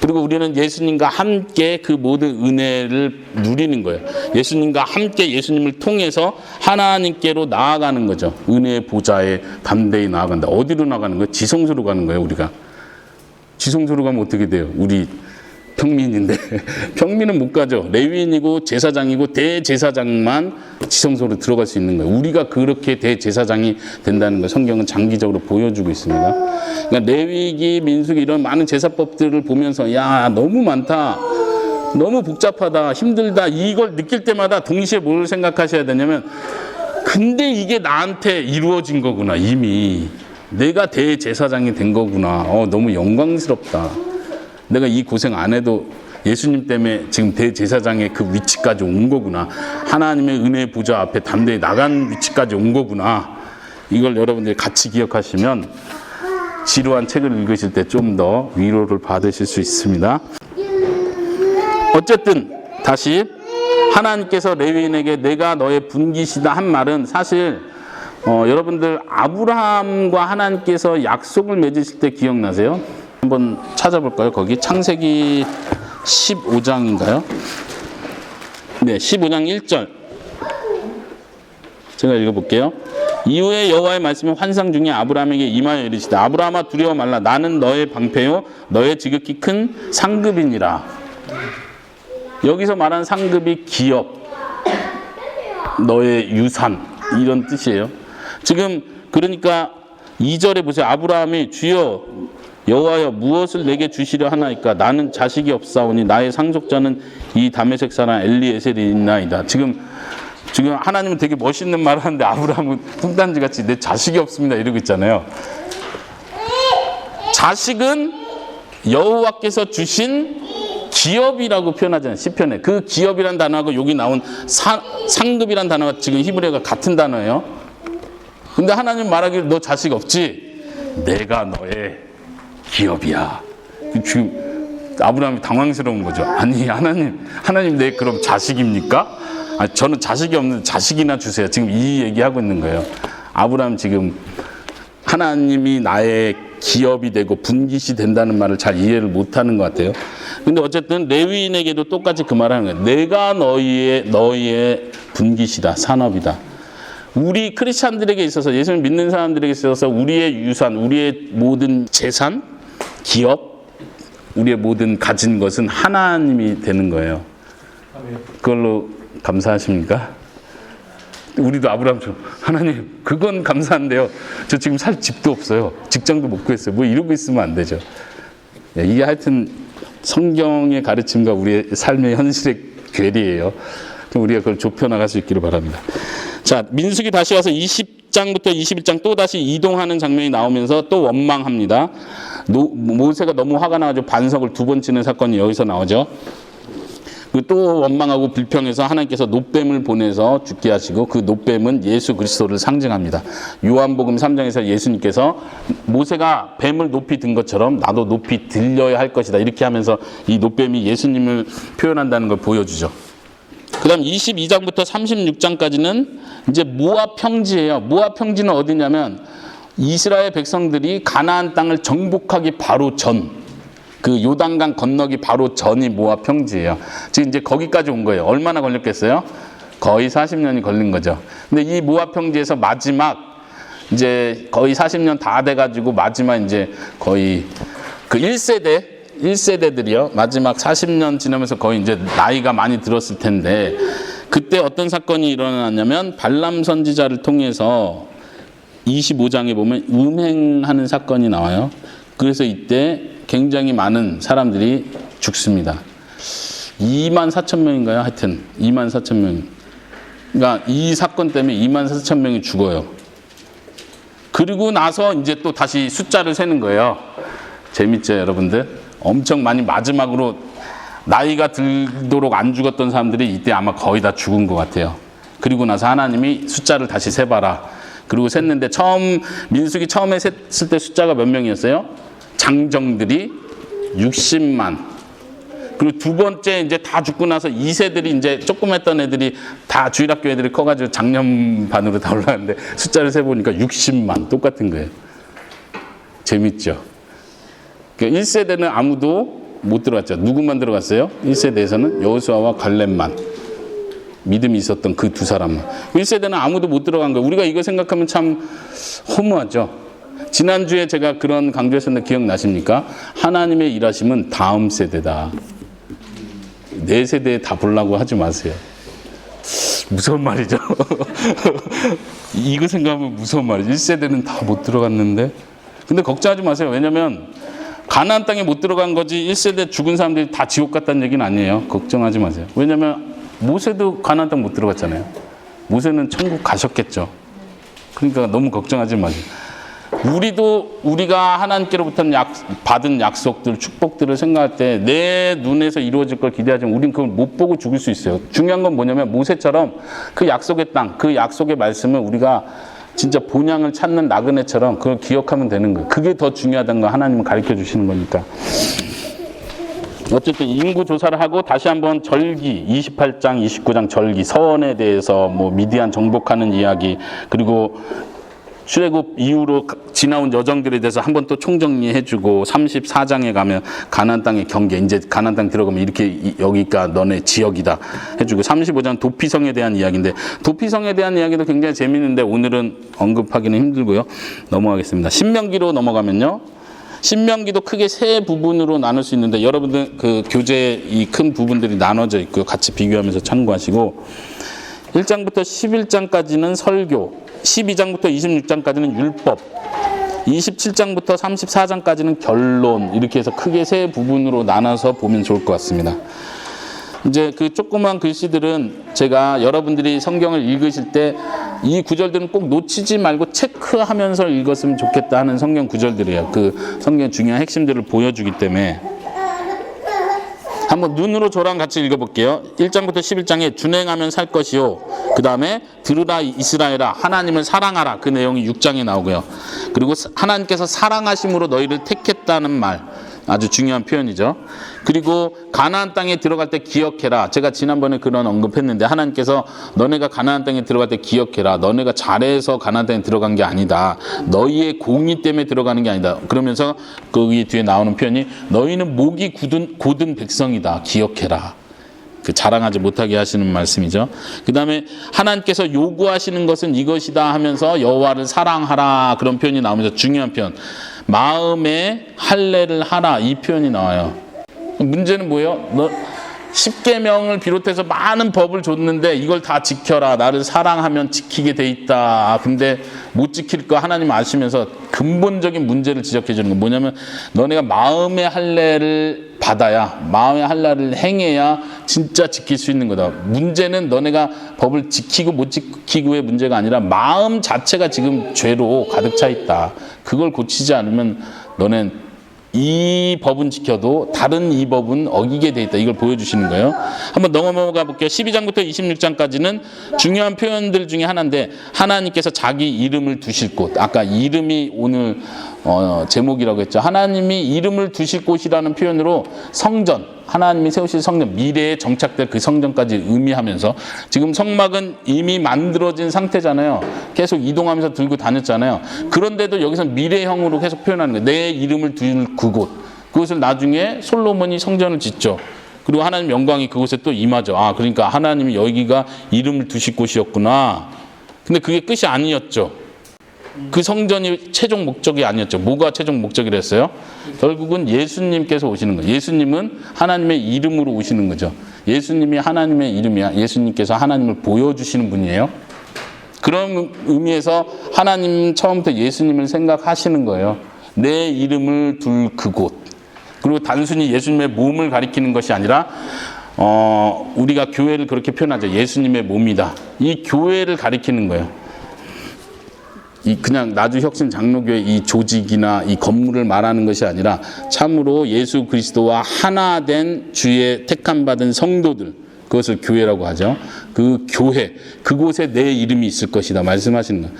그리고 우리는 예수님과 함께 그 모든 은혜를 누리는 거예요. 예수님과 함께 예수님을 통해서 하나님께로 나아가는 거죠. 은혜의 보좌에 담대히 나아간다. 어디로 나가는 거예요? 지성소로 가는 거예요. 우리가 지성소로 가면 어떻게 돼요? 우리 평민인데 평민은 못 가죠. 레위인이고 제사장이고 대제사장만 지성소로 들어갈 수 있는 거예요. 우리가 그렇게 대제사장이 된다는 걸 성경은 장기적으로 보여주고 있습니다. 그러니까 레위기, 민수기 이런 많은 제사법들을 보면서 야, 너무 많다, 너무 복잡하다, 힘들다, 이걸 느낄 때마다 동시에 뭘 생각하셔야 되냐면 근데 이게 나한테 이루어진 거구나. 이미 내가 대제사장이 된 거구나. 너무 영광스럽다. 내가 이 고생 안 해도 예수님 때문에 지금 대제사장의 그 위치까지 온 거구나. 하나님의 은혜의 보좌 앞에 담대히 나간 위치까지 온 거구나. 이걸 여러분들이 같이 기억하시면 지루한 책을 읽으실 때 좀 더 위로를 받으실 수 있습니다. 어쨌든 다시 하나님께서 레위인에게 내가 너의 분깃이다 한 말은 사실 여러분들 아브라함과 하나님께서 약속을 맺으실 때 기억나세요? 한번 찾아볼까요? 거기 창세기 15장인가요? 네, 15장 1절. 제가 읽어볼게요. 이후에 여호와의 말씀이 환상 중에 아브라함에게 임하여 이르시되 아브라함아 두려워 말라. 나는 너의 방패요 너의 지극히 큰 상급이니라. 여기서 말하는 상급이 기업, 너의 유산, 이런 뜻이에요. 지금 그러니까 2절에 보세요. 아브라함이 주여 여호와여 무엇을 내게 주시려 하나이까? 나는 자식이 없사오니 나의 상속자는 이 다메섹 사람 엘리에셀이나이다. 지금 하나님은 되게 멋있는 말을 하는데 아브라함은 뚱딴지같이 내 자식이 없습니다 이러고 있잖아요. 자식은 여호와께서 주신 기업이라고 표현하잖아요. 시편에. 그 기업이란 단어하고 여기 나온 상급이란 단어가 지금 히브리어가 같은 단어예요. 근데 하나님 말하기를 너 자식 없지? 내가 너의 기업이야. 지금 아브라함이 당황스러운 거죠. 아니 하나님 내 그럼 자식입니까? 아니, 저는 자식이 없는데 자식이나 주세요. 지금 이 얘기하고 있는 거예요. 아브라함 지금 하나님이 나의 기업이 되고 분깃이 된다는 말을 잘 이해를 못하는 것 같아요. 근데 어쨌든 레위인에게도 똑같이 그 말을 하는 거예요. 내가 너희의 분깃이다, 산업이다. 우리 크리스찬들에게 있어서, 예수를 믿는 사람들에게 있어서 우리의 유산, 우리의 모든 재산, 기업, 우리의 모든 가진 것은 하나님이 되는 거예요. 그걸로 감사하십니까? 우리도 아브라함처럼 하나님 그건 감사한데요. 저 지금 살 집도 없어요. 직장도 못 구했어요. 뭐 이러고 있으면 안 되죠. 이게 하여튼 성경의 가르침과 우리의 삶의 현실의 괴리예요. 우리가 그걸 좁혀나갈 수 있기를 바랍니다. 자, 민수기 다시 와서 20장부터 21장 또 다시 이동하는 장면이 나오면서 또 원망합니다. 모세가 너무 화가 나가지고 반석을 2번 치는 사건이 여기서 나오죠. 또 원망하고 불평해서 하나님께서 놋뱀을 보내서 죽게 하시고, 그 놋뱀은 예수 그리스도를 상징합니다. 요한복음 3장에서 예수님께서 모세가 뱀을 높이 든 것처럼 나도 높이 들려야 할 것이다 이렇게 하면서 이 놋뱀이 예수님을 표현한다는 걸 보여주죠. 그 다음 22장부터 36장까지는 이제 모압 평지예요. 모압 평지는 어디냐면 이스라엘 백성들이 가나안 땅을 정복하기 바로 전, 그 요단강 건너기 바로 전이 모압 평지예요. 지금 이제 거기까지 온 거예요. 얼마나 걸렸겠어요? 거의 40년이 걸린 거죠. 근데 이 모압 평지에서 마지막 이제 거의 40년 다 돼가지고 마지막 이제 거의 그 1세대들이요. 마지막 40년 지나면서 거의 이제 나이가 많이 들었을 텐데, 그때 어떤 사건이 일어났냐면 발람 선지자를 통해서 25장에 보면 음행하는 사건이 나와요. 그래서 이때 굉장히 많은 사람들이 죽습니다. 24,000명인가요? 하여튼 24,000명. 그러니까 이 사건 때문에 24,000명이 죽어요. 그리고 나서 이제 또 다시 숫자를 세는 거예요. 재밌죠, 여러분들? 엄청 많이 마지막으로 나이가 들도록 안 죽었던 사람들이 이때 아마 거의 다 죽은 것 같아요. 그리고 나서 하나님이 숫자를 다시 세봐라. 그리고 셌는데 민수기 처음에 셌을 때 숫자가 몇 명이었어요? 장정들이 60만. 그리고 두 번째 이제 다 죽고 나서 2세들이 이제 조금 했던 애들이 다 주일학교 애들이 커가지고 작년반으로 다 올라갔는데 숫자를 세보니까 60만. 똑같은 거예요. 재밌죠? 그러니까 1세대는 아무도 못 들어갔죠. 누구만 들어갔어요? 1세대에서는 여호수아와 갈렙만. 믿음이 있었던 그 두 사람만. 1세대는 아무도 못 들어간 거예요. 우리가 이거 생각하면 참 허무하죠. 지난주에 제가 그런 강조했었는데 기억나십니까? 하나님의 일하심은 다음 세대다. 내 세대에 다 보려고 하지 마세요. 무서운 말이죠. 이거 생각하면 무서운 말이죠. 1세대는 다 못 들어갔는데. 근데 걱정하지 마세요. 왜냐면 가나안 땅에 못 들어간 거지 1세대 죽은 사람들이 다 지옥 갔다는 얘기는 아니에요. 걱정하지 마세요. 왜냐면 모세도 가나안 땅 못 들어갔잖아요. 모세는 천국 가셨겠죠. 그러니까 너무 걱정하지 마세요. 우리가 하나님께로부터 받은 약속들, 축복들을 생각할 때 내 눈에서 이루어질 걸 기대하지만 우리는 그걸 못 보고 죽을 수 있어요. 중요한 건 뭐냐면 모세처럼 그 약속의 땅, 그 약속의 말씀을 우리가 진짜 본향을 찾는 나그네처럼 그걸 기억하면 되는 거예요. 그게 더 중요하다는 거 하나님은 가르쳐 주시는 거니까. 어쨌든 인구 조사를 하고 다시 한번 절기 28장, 29장 절기 서원에 대해서 뭐 미디안 정복하는 이야기, 그리고 출애굽 이후로 지나온 여정들에 대해서 한번 또 총정리해주고 34장에 가면 가나안 땅의 경계, 이제 가나안 땅 들어가면 이렇게 여기가 너네 지역이다 해주고 35장 도피성에 대한 이야기인데 도피성에 대한 이야기도 굉장히 재밌는데 오늘은 언급하기는 힘들고요. 넘어가겠습니다. 신명기로 넘어가면요. 신명기도 크게 세 부분으로 나눌 수 있는데 여러분들 그 교재 이 큰 부분들이 나눠져 있고요. 같이 비교하면서 참고하시고 1장부터 11장까지는 설교, 12장부터 26장까지는 율법, 27장부터 34장까지는 결론, 이렇게 해서 크게 세 부분으로 나눠서 보면 좋을 것 같습니다. 이제 그 조그만 글씨들은 제가 여러분들이 성경을 읽으실 때 이 구절들은 꼭 놓치지 말고 체크하면서 읽었으면 좋겠다 하는 성경 구절들이에요. 그 성경의 중요한 핵심들을 보여주기 때문에 한번 눈으로 저랑 같이 읽어볼게요. 1장부터 11장에 준행하면 살 것이요. 그 다음에 들으라 이스라엘아 하나님을 사랑하라. 그 내용이 6장에 나오고요. 그리고 하나님께서 사랑하심으로 너희를 택했다는 말. 아주 중요한 표현이죠. 그리고 가나안 땅에 들어갈 때 기억해라. 제가 지난번에 그런 언급했는데 하나님께서 너네가 가나안 땅에 들어갈 때 기억해라. 너네가 잘해서 가나안 땅에 들어간 게 아니다. 너희의 공의 때문에 들어가는 게 아니다. 그러면서 거기 뒤에 나오는 표현이 너희는 목이 곧은 백성이다. 기억해라. 그 자랑하지 못하게 하시는 말씀이죠. 그 다음에 하나님께서 요구하시는 것은 이것이다 하면서 여호와를 사랑하라. 그런 표현이 나오면서 중요한 표현. 마음에 할례를 하라. 이 표현이 나와요. 문제는 뭐예요? 10계명을 비롯해서 많은 법을 줬는데 이걸 다 지켜라. 나를 사랑하면 지키게 돼 있다. 근데 못 지킬 거 하나님 아시면서 근본적인 문제를 지적해 주는 거 뭐냐면 너네가 마음의 할례를 받아야 마음의 할례를 행해야 진짜 지킬 수 있는 거다. 문제는 너네가 법을 지키고 못 지키고의 문제가 아니라 마음 자체가 지금 죄로 가득 차 있다. 그걸 고치지 않으면 너는 이 법은 지켜도 다른 이 법은 어기게 돼 있다. 이걸 보여주시는 거예요. 한번 넘어가 볼게요. 12장부터 26장까지는 중요한 표현들 중에 하나인데 하나님께서 자기 이름을 두실 곳. 아까 이름이 오늘 제목이라고 했죠. 하나님이 이름을 두실 곳이라는 표현으로 성전, 하나님이 세우실 성전, 미래에 정착될 그 성전까지 의미하면서 지금 성막은 이미 만들어진 상태잖아요. 계속 이동하면서 들고 다녔잖아요. 그런데도 여기서 미래형으로 계속 표현하는 거예요. 내 이름을 둘 그곳. 그것을 나중에 솔로몬이 성전을 짓죠. 그리고 하나님 영광이 그곳에 또 임하죠. 아, 그러니까 하나님이 여기가 이름을 두실 곳이었구나. 근데 그게 끝이 아니었죠. 그 성전이 최종 목적이 아니었죠. 뭐가 최종 목적이랬어요? 결국은 예수님께서 오시는 거예요. 예수님은 하나님의 이름으로 오시는 거죠. 예수님이 하나님의 이름이야. 예수님께서 하나님을 보여주시는 분이에요. 그런 의미에서 하나님 처음부터 예수님을 생각하시는 거예요. 내 이름을 둘 그곳. 그리고 단순히 예수님의 몸을 가리키는 것이 아니라 우리가 교회를 그렇게 표현하죠. 예수님의 몸이다. 이 교회를 가리키는 거예요. 그냥 나주혁신 장로교회 이 조직이나 이 건물을 말하는 것이 아니라 참으로 예수 그리스도와 하나 된 주의 택함 받은 성도들, 그것을 교회라고 하죠. 그 교회, 그곳에 내 이름이 있을 것이다 말씀하시는 거예요.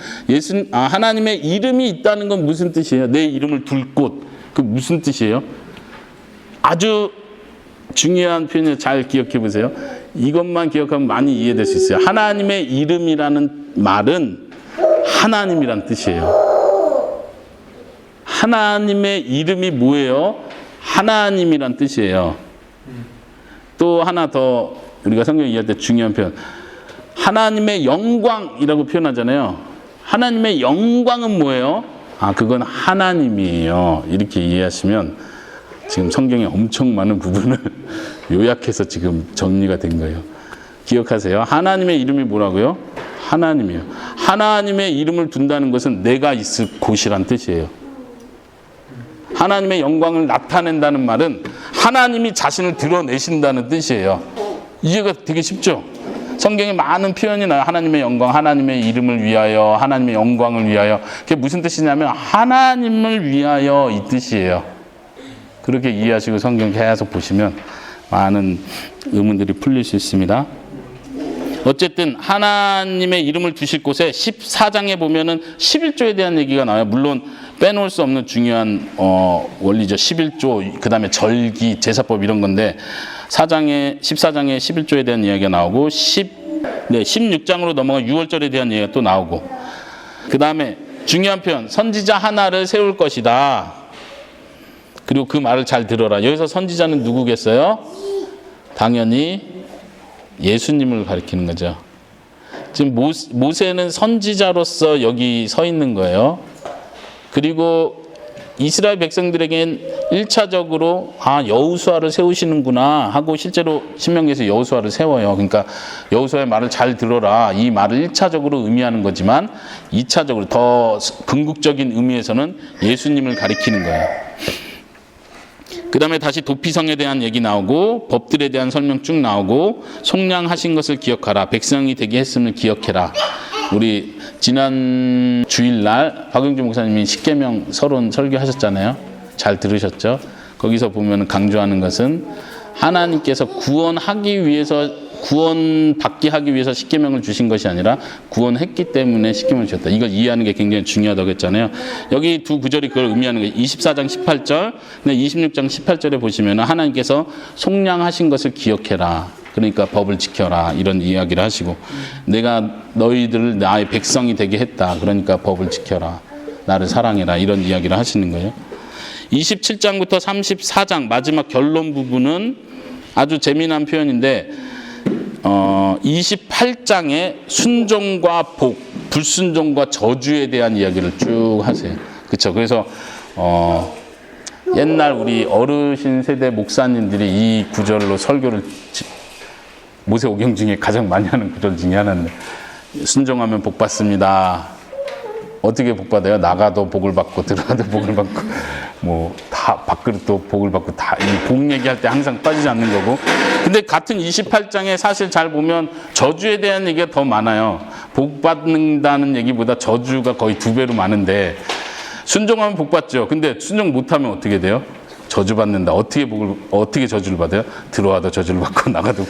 하나님의 이름이 있다는 건 무슨 뜻이에요? 내 이름을 둘 곳. 그 무슨 뜻이에요? 아주 중요한 표현을 잘 기억해 보세요. 이것만 기억하면 많이 이해될 수 있어요. 하나님의 이름이라는 말은 하나님이란 뜻이에요. 하나님의 이름이 뭐예요? 하나님이란 뜻이에요. 또 하나 더 우리가 성경 이해할 때 중요한 표현. 하나님의 영광이라고 표현하잖아요. 하나님의 영광은 뭐예요? 아, 그건 하나님이에요. 이렇게 이해하시면 지금 성경에 엄청 많은 부분을 요약해서 지금 정리가 된 거예요. 기억하세요. 하나님의 이름이 뭐라고요? 하나님이에요. 하나님의 이름을 둔다는 것은 내가 있을 곳이란 뜻이에요. 하나님의 영광을 나타낸다는 말은 하나님이 자신을 드러내신다는 뜻이에요. 이해가 되게 쉽죠? 성경에 많은 표현이 나요. 하나님의 영광, 하나님의 이름을 위하여, 하나님의 영광을 위하여. 그게 무슨 뜻이냐면 하나님을 위하여 이 뜻이에요. 그렇게 이해하시고 성경 계속 보시면 많은 의문들이 풀릴 수 있습니다. 어쨌든 하나님의 이름을 두실 곳에 14장에 보면은 11조에 대한 얘기가 나와요. 물론 빼놓을 수 없는 중요한 원리죠. 11조, 그 다음에 절기, 제사법 이런 건데 14장에 11조에 대한 이야기가 나오고 16장으로 넘어가 6월절에 대한 얘기가 또 나오고 그 다음에 중요한 표현 선지자 하나를 세울 것이다. 그리고 그 말을 잘 들어라. 여기서 선지자는 누구겠어요? 당연히 예수님을 가리키는 거죠. 지금 모세는 선지자로서 여기 서 있는 거예요. 그리고 이스라엘 백성들에겐 1차적으로 여호수아를 세우시는구나 하고 실제로 신명기에서 여호수아를 세워요. 그러니까 여호수아의 말을 잘 들어라. 이 말을 1차적으로 의미하는 거지만 2차적으로 더 궁극적인 의미에서는 예수님을 가리키는 거예요. 그 다음에 다시 도피성에 대한 얘기 나오고 법들에 대한 설명 쭉 나오고 속량하신 것을 기억하라. 백성이 되게 했음을 기억해라. 우리 지난 주일날 박영주 목사님이 십계명 서론 설교하셨잖아요. 잘 들으셨죠? 거기서 보면 강조하는 것은 하나님께서 구원받게 하기 위해서 십계명을 주신 것이 아니라 구원했기 때문에 십계명을 주셨다. 이걸 이해하는 게 굉장히 중요하다고 했잖아요. 여기 두 구절이 그걸 의미하는 거예요. 24장 18절, 26장 18절에 보시면 하나님께서 속량하신 것을 기억해라. 그러니까 법을 지켜라. 이런 이야기를 하시고, 내가 너희들을 나의 백성이 되게 했다. 그러니까 법을 지켜라. 나를 사랑해라. 이런 이야기를 하시는 거예요. 27장부터 34장 마지막 결론 부분은 아주 재미난 표현인데, 28장에 순종과 복, 불순종과 저주에 대한 이야기를 쭉 하세요. 그렇죠? 그래서 옛날 우리 어르신 세대 목사님들이 이 구절로 설교를 모세오경 중에 가장 많이 하는 구절 중에 하나인데, 순종하면 복 받습니다. 어떻게 복 받아요? 나가도 복을 받고 들어가도 복을 받고 뭐 다 밥그릇도 복을 받고 다 이 복 얘기할 때 항상 빠지지 않는 거고. 근데 같은 28장에 사실 잘 보면 저주에 대한 얘기가 더 많아요. 복 받는다는 얘기보다 저주가 거의 2배로 많은데, 순종하면 복 받죠. 근데 순종 못하면 어떻게 돼요? 저주 받는다. 어떻게 저주를 받아요? 들어와도 저주를 받고 나가도.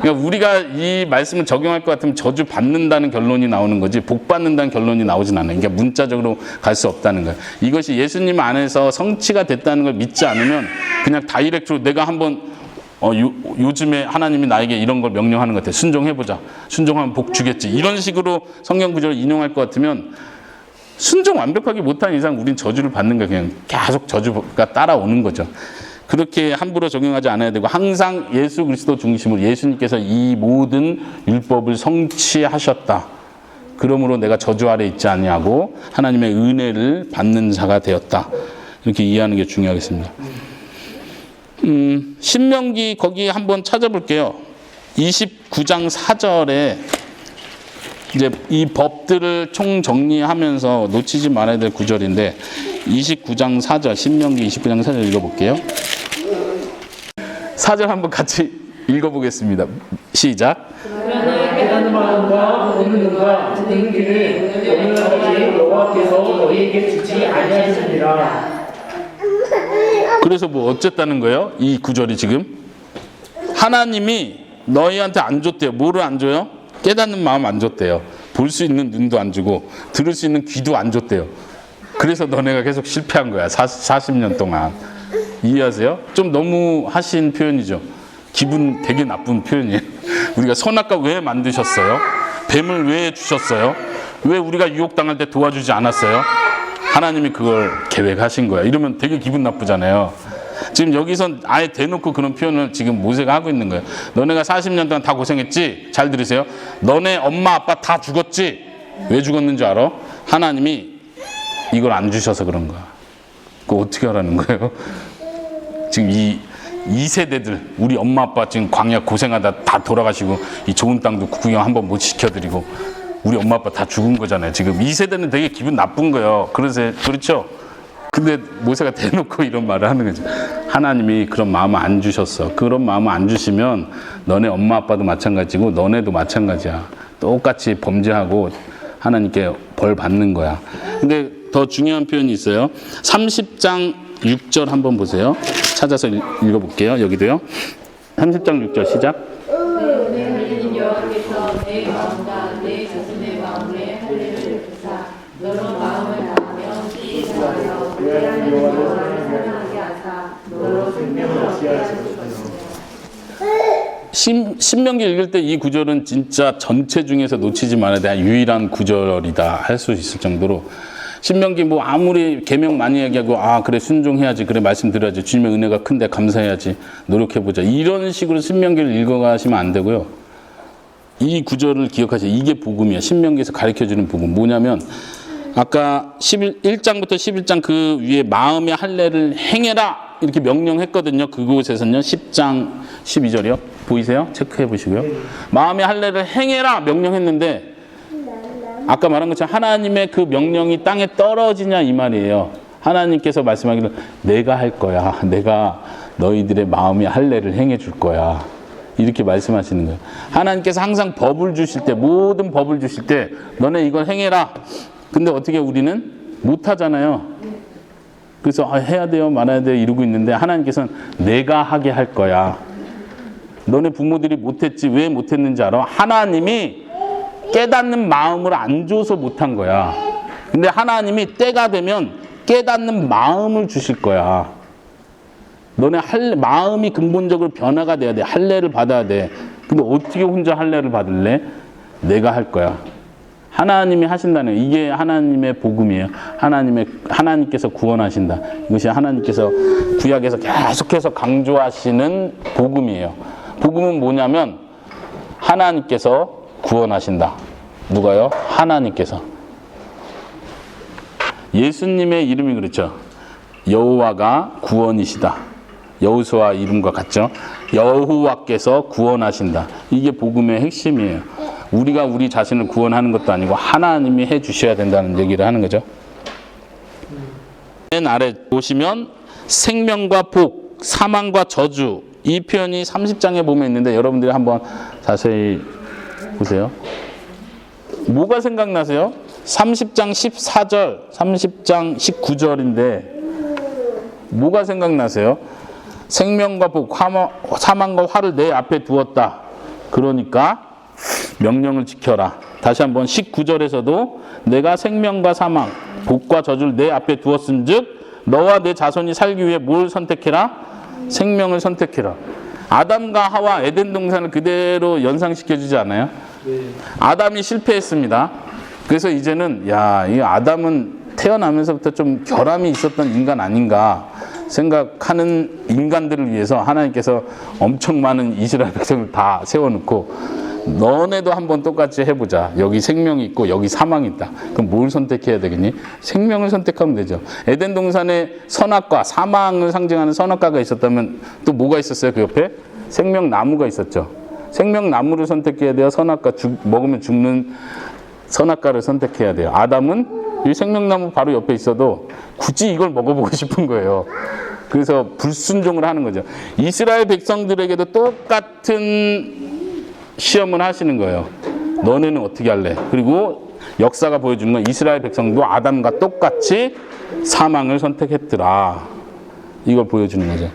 그러니까 우리가 이 말씀을 적용할 것 같으면 저주 받는다는 결론이 나오는 거지 복 받는다는 결론이 나오진 않아요. 그러니까 문자적으로 갈 수 없다는 거예요. 이것이 예수님 안에서 성취가 됐다는 걸 믿지 않으면 그냥 다이렉트로 내가 한번 요즘에 하나님이 나에게 이런 걸 명령하는 것 같아. 순종해보자. 순종하면 복 주겠지. 이런 식으로 성경 구절을 인용할 것 같으면 순종 완벽하게 못한 이상 우린 저주를 받는 거야. 그냥 계속 저주가 따라오는 거죠. 그렇게 함부로 적용하지 않아야 되고, 항상 예수 그리스도 중심으로 예수님께서 이 모든 율법을 성취하셨다. 그러므로 내가 저주 아래 있지 아니하고 하나님의 은혜를 받는 자가 되었다. 이렇게 이해하는 게 중요하겠습니다. 신명기 거기 한번 찾아볼게요. 29장 4절에 이제 이 법들을 총정리하면서 놓치지 말아야 될 구절인데, 29장 4절, 신명기 29장 4절 읽어볼게요. 4절 한번 같이 읽어보겠습니다. 시작. 그러나 깨닫는 마음과 보는 눈과 듣는 귀는 오늘까지 여호와께서 너희에게 주지 아니하셨느니라. 그래서 뭐 어쨌다는 거예요? 이 구절이 지금 하나님이 너희한테 안 줬대요. 뭐를 안 줘요? 깨닫는 마음 안 줬대요. 볼 수 있는 눈도 안 주고 들을 수 있는 귀도 안 줬대요. 그래서 너네가 계속 실패한 거야. 40년 동안. 이해하세요? 좀 너무 하신 표현이죠. 기분 되게 나쁜 표현이에요. 우리가 선악과 왜 만드셨어요? 뱀을 왜 주셨어요? 왜 우리가 유혹당할 때 도와주지 않았어요? 하나님이 그걸 계획하신 거야. 이러면 되게 기분 나쁘잖아요. 지금 여기선 아예 대놓고 그런 표현을 지금 모세가 하고 있는 거예요. 너네가 40년 동안 다 고생했지? 잘 들으세요. 너네 엄마 아빠 다 죽었지? 왜 죽었는 줄 알아? 하나님이 이걸 안 주셔서 그런 거야. 그거 어떻게 하라는 거예요? 지금 이 세대들, 우리 엄마 아빠 지금 광야 고생하다 다 돌아가시고 이 좋은 땅도 구경 한번 못 시켜드리고 우리 엄마 아빠 다 죽은 거잖아요. 지금 이 세대는 되게 기분 나쁜 거예요. 그렇죠? 근데 모세가 대놓고 이런 말을 하는 거죠. 하나님이 그런 마음을 안 주셨어. 그런 마음을 안 주시면 너네 엄마 아빠도 마찬가지고 너네도 마찬가지야. 똑같이 범죄하고 하나님께 벌 받는 거야. 근데 더 중요한 표현이 있어요. 30장 6절 한번 보세요. 찾아서 읽어볼게요. 여기도요. 30장 6절 시작. 내 하나님 여호와께서 내 마음과 내 자신의 마음에 할례를 주사 너로 마음을 다하며 시기하여 내 하나님 여호와를 사랑하게 하사 너로 생명을 얻게 하소서. 신명기 읽을 때 이 구절은 진짜 전체 중에서 놓치지 말아야 될 유일한 구절이다 할 수 있을 정도로, 신명기 뭐 아무리 계명 많이 얘기하고 그래 순종해야지, 그래 말씀드려야지, 주님의 은혜가 큰데 감사해야지, 노력해보자, 이런 식으로 신명기를 읽어가시면 안 되고요. 이 구절을 기억하세요. 이게 복음이야. 신명기에서 가르쳐주는 복음 뭐냐면, 아까 1장부터 11장 그 위에 마음의 할례를 행해라 이렇게 명령했거든요. 그곳에서는요. 10장 12절이요. 보이세요? 체크해 보시고요. 마음의 할례를 행해라 명령했는데, 아까 말한 것처럼 하나님의 그 명령이 땅에 떨어지냐 이 말이에요. 하나님께서 말씀하기를 내가 할 거야. 내가 너희들의 마음의 할례를 행해 줄 거야. 이렇게 말씀하시는 거예요. 하나님께서 항상 법을 주실 때, 모든 법을 주실 때 너네 이걸 행해라. 근데 어떻게 우리는 못 하잖아요. 그래서 해야 돼요 말아야 돼요 이러고 있는데, 하나님께서는 내가 하게 할 거야. 너네 부모들이 못했지. 왜 못했는지 알아? 하나님이 깨닫는 마음을 안 줘서 못한 거야. 근데 하나님이 때가 되면 깨닫는 마음을 주실 거야. 너네 마음이 근본적으로 변화가 돼야 돼. 할례를 받아야 돼. 근데 어떻게 혼자 할례를 받을래? 내가 할 거야. 하나님이 하신다는 거예요. 이게 하나님의 복음이에요. 하나님께서 구원하신다. 이것이 하나님께서 구약에서 계속해서 강조하시는 복음이에요. 복음은 뭐냐면 하나님께서 구원하신다. 누가요? 하나님께서. 예수님의 이름이 그렇죠. 여호와가 구원이시다. 여호수아 이름과 같죠. 여호와께서 구원하신다. 이게 복음의 핵심이에요. 우리가 우리 자신을 구원하는 것도 아니고 하나님이 해주셔야 된다는 얘기를 하는 거죠. 맨 아래 보시면 생명과 복, 사망과 저주, 이 표현이 30장에 보면 있는데 여러분들이 한번 자세히 보세요. 뭐가 생각나세요? 30장 14절, 30장 19절인데 뭐가 생각나세요? 생명과 복, 사망과 화를 내 앞에 두었다. 그러니까 명령을 지켜라. 다시 한번 19절에서도 내가 생명과 사망, 복과 저주를 내 앞에 두었은즉 너와 내 자손이 살기 위해 뭘 선택해라? 생명을 선택해라. 아담과 하와 에덴 동산을 그대로 연상시켜주지 않아요? 아담이 실패했습니다. 그래서 이제는 이 아담은 태어나면서부터 좀 결함이 있었던 인간 아닌가 생각하는 인간들을 위해서 하나님께서 엄청 많은 이스라엘 백성을 다 세워놓고 너네도 한번 똑같이 해보자. 여기 생명이 있고 여기 사망이 있다. 그럼 뭘 선택해야 되겠니? 생명을 선택하면 되죠. 에덴 동산에 선악과, 사망을 상징하는 선악과가 있었다면 또 뭐가 있었어요? 그 옆에? 생명나무가 있었죠. 생명나무를 선택해야 돼요. 선악과 먹으면 죽는 선악과를 선택해야 돼요. 아담은 이 생명나무 바로 옆에 있어도 굳이 이걸 먹어보고 싶은 거예요. 그래서 불순종을 하는 거죠. 이스라엘 백성들에게도 똑같은 시험을 하시는 거예요. 너네는 어떻게 할래? 그리고 역사가 보여주는 건 이스라엘 백성도 아담과 똑같이 사망을 선택했더라. 이걸 보여주는 거죠.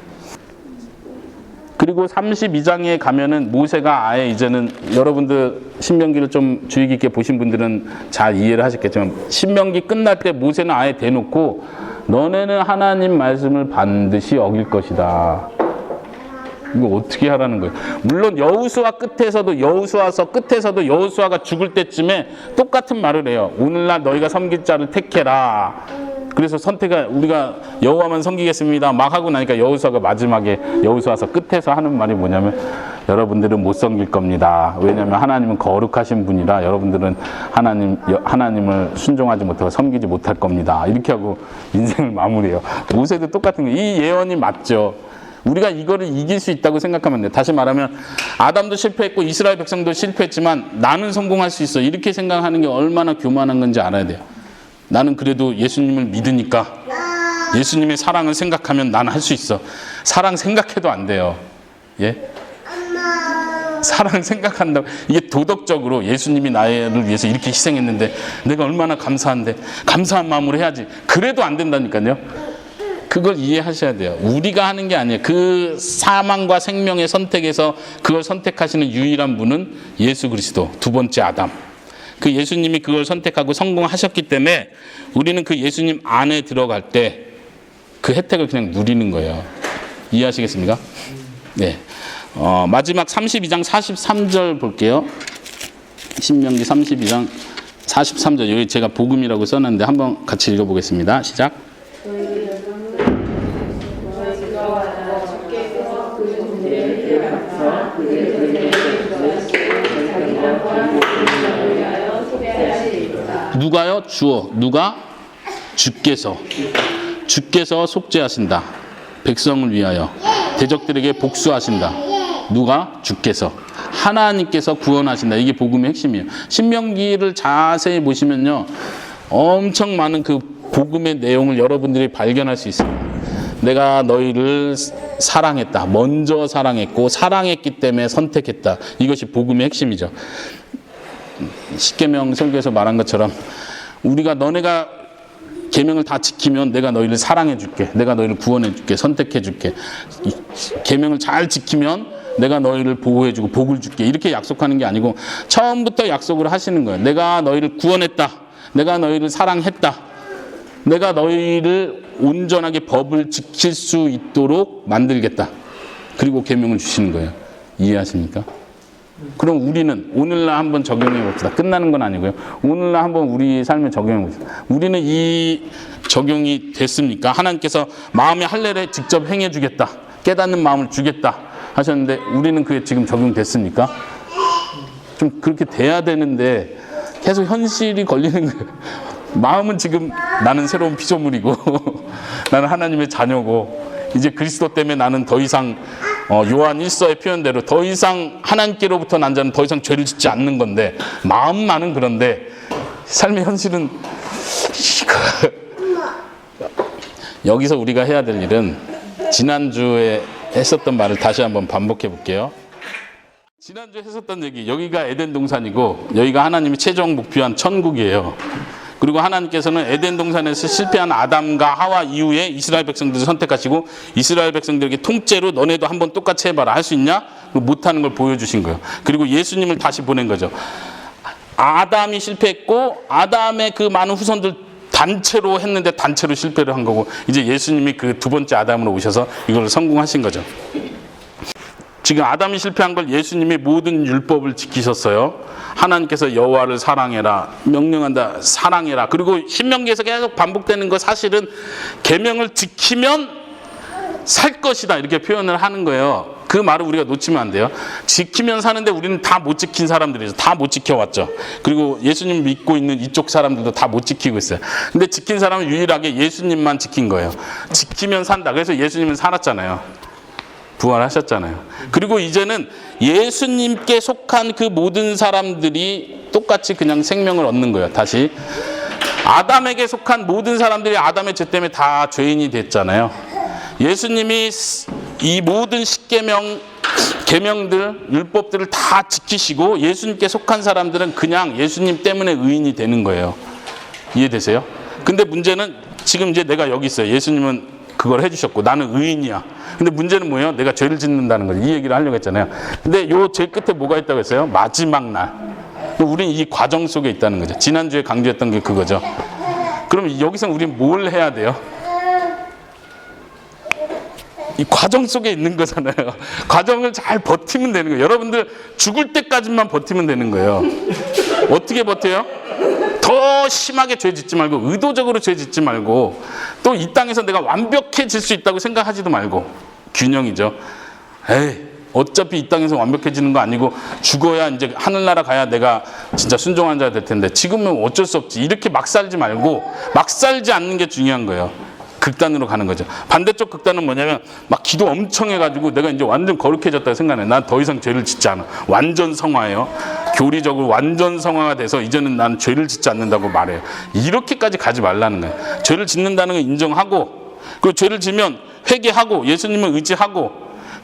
그리고 32장에 가면은 모세가 아예 이제는 여러분들 신명기를 좀 주의 깊게 보신 분들은 잘 이해를 하셨겠지만 신명기 끝날 때 모세는 아예 대놓고 너네는 하나님 말씀을 반드시 어길 것이다. 이거 어떻게 하라는 거예요? 물론 여호수아 끝에서도 여호수아가 죽을 때쯤에 똑같은 말을 해요. 오늘날 너희가 섬길 자를 택해라. 그래서 우리가 여호와만 섬기겠습니다 막 하고 나니까 여호수아가 마지막에 여호수아서 끝에서 하는 말이 뭐냐면 여러분들은 못 섬길 겁니다. 왜냐하면 하나님은 거룩하신 분이라 여러분들은 하나님을 순종하지 못하고 섬기지 못할 겁니다. 이렇게 하고 인생을 마무리해요. 모세도 똑같은 거예요. 이 예언이 맞죠. 우리가 이거를 이길 수 있다고 생각하면 돼요. 다시 말하면 아담도 실패했고 이스라엘 백성도 실패했지만 나는 성공할 수 있어. 이렇게 생각하는 게 얼마나 교만한 건지 알아야 돼요. 나는 그래도 예수님을 믿으니까 예수님의 사랑을 생각하면 나는 할 수 있어. 사랑 생각해도 안 돼요. 예? 사랑 생각한다고 이게 도덕적으로 예수님이 나를 위해서 이렇게 희생했는데 내가 얼마나 감사한데 감사한 마음으로 해야지. 그래도 안 된다니까요. 그걸 이해하셔야 돼요. 우리가 하는 게 아니에요. 그 사망과 생명의 선택에서 그걸 선택하시는 유일한 분은 예수 그리스도, 두 번째 아담. 그 예수님이 그걸 선택하고 성공하셨기 때문에 우리는 그 예수님 안에 들어갈 때 그 혜택을 그냥 누리는 거예요. 이해하시겠습니까? 네. 마지막 32장 43절 볼게요. 신명기 32장 43절. 여기 제가 복음이라고 써놨는데 한번 같이 읽어보겠습니다. 시작. 누가요? 주어. 누가? 주께서 속죄하신다. 백성을 위하여 대적들에게 복수하신다. 누가? 주께서. 하나님께서 구원하신다. 이게 복음의 핵심이에요. 신명기를 자세히 보시면요, 엄청 많은 그 복음의 내용을 여러분들이 발견할 수 있어요. 내가 너희를 사랑했다. 먼저 사랑했고 사랑했기 때문에 선택했다. 이것이 복음의 핵심이죠. 십계명 설교에서 말한 것처럼 우리가 너네가 계명을 다 지키면 내가 너희를 사랑해 줄게. 내가 너희를 구원해 줄게. 선택해 줄게. 계명을 잘 지키면 내가 너희를 보호해주고 복을 줄게 이렇게 약속하는 게 아니고 처음부터 약속을 하시는 거예요. 내가 너희를 구원했다. 내가 너희를 사랑했다. 내가 너희를 온전하게 법을 지킬 수 있도록 만들겠다. 그리고 계명을 주시는 거예요. 이해하십니까? 그럼 우리는 오늘날 한번 적용해 봅시다. 끝나는 건 아니고요. 오늘날 한번 우리 삶에 적용해 봅시다. 우리는 이 적용이 됐습니까? 하나님께서 마음의 할례를 직접 행해 주겠다. 깨닫는 마음을 주겠다 하셨는데 우리는 그게 지금 적용됐습니까? 좀 그렇게 돼야 되는데 계속 현실이 걸리는 거예요. 마음은 지금 나는 새로운 피조물이고 나는 하나님의 자녀고 이제 그리스도 때문에 나는 더 이상 요한 1서의 표현대로 더 이상 하나님께로부터 난 자는 더 이상 죄를 짓지 않는 건데 마음만은 그런데 삶의 현실은 여기서 우리가 해야 될 일은 지난주에 했었던 말을 다시 한번 반복해 볼게요. 지난주에 했었던 얘기, 여기가 에덴 동산이고 여기가 하나님이 최종 목표한 천국이에요. 그리고 하나님께서는 에덴 동산에서 실패한 아담과 하와 이후에 이스라엘 백성들을 선택하시고 이스라엘 백성들에게 통째로 너네도 한번 똑같이 해봐라. 할 수 있냐? 못하는 걸 보여주신 거예요. 그리고 예수님을 다시 보낸 거죠. 아담이 실패했고 아담의 그 많은 후손들 단체로 했는데 단체로 실패를 한 거고 이제 예수님이 그 두 번째 아담으로 오셔서 이걸 성공하신 거죠. 지금 아담이 실패한 걸 예수님이 모든 율법을 지키셨어요. 하나님께서 여호와를 사랑해라, 명령한다, 사랑해라. 그리고 신명기에서 계속 반복되는 거 사실은 계명을 지키면 살 것이다 이렇게 표현을 하는 거예요. 그 말을 우리가 놓치면 안 돼요. 지키면 사는데 우리는 다 못 지킨 사람들이죠. 다 못 지켜왔죠. 그리고 예수님 믿고 있는 이쪽 사람들도 다 못 지키고 있어요. 근데 지킨 사람은 유일하게 예수님만 지킨 거예요. 지키면 산다. 그래서 예수님은 살았잖아요. 부활하셨잖아요. 그리고 이제는 예수님께 속한 그 모든 사람들이 똑같이 그냥 생명을 얻는 거예요. 다시 아담에게 속한 모든 사람들이 아담의 죄 때문에 다 죄인이 됐잖아요. 예수님이 이 모든 십계명, 계명들, 율법들을 다 지키시고 예수님께 속한 사람들은 그냥 예수님 때문에 의인이 되는 거예요. 이해되세요? 근데 문제는 지금 이제 내가 여기 있어요. 예수님은 그걸 해주셨고 나는 의인이야. 근데 문제는 뭐예요? 내가 죄를 짓는다는 거죠. 이 얘기를 하려고 했잖아요. 근데 요 제일 끝에 뭐가 있다고 했어요? 마지막 날. 우리는 이 과정 속에 있다는 거죠. 지난주에 강조했던 게 그거죠. 그럼 여기서 우리는 뭘 해야 돼요? 이 과정 속에 있는 거잖아요. 과정을 잘 버티면 되는 거예요. 여러분들 죽을 때까지만 버티면 되는 거예요. 어떻게 버텨요? 더 심하게 죄 짓지 말고 의도적으로 죄 짓지 말고 또 이 땅에서 내가 완벽해질 수 있다고 생각하지도 말고 균형이죠. 에이 어차피 이 땅에서 완벽해지는 거 아니고 죽어야 이제 하늘나라 가야 내가 진짜 순종한 자가 될 텐데 지금은 어쩔 수 없지 이렇게 막 살지 말고 막 살지 않는 게 중요한 거예요. 극단으로 가는 거죠. 반대쪽 극단은 뭐냐면 막 기도 엄청 해가지고 내가 이제 완전 거룩해졌다고 생각해. 난 더 이상 죄를 짓지 않아. 완전 성화예요. 교리적으로 완전 성화가 돼서 이제는 난 죄를 짓지 않는다고 말해요. 이렇게까지 가지 말라는 거예요. 죄를 짓는다는 걸 인정하고 그리고 죄를 지면 회개하고 예수님을 의지하고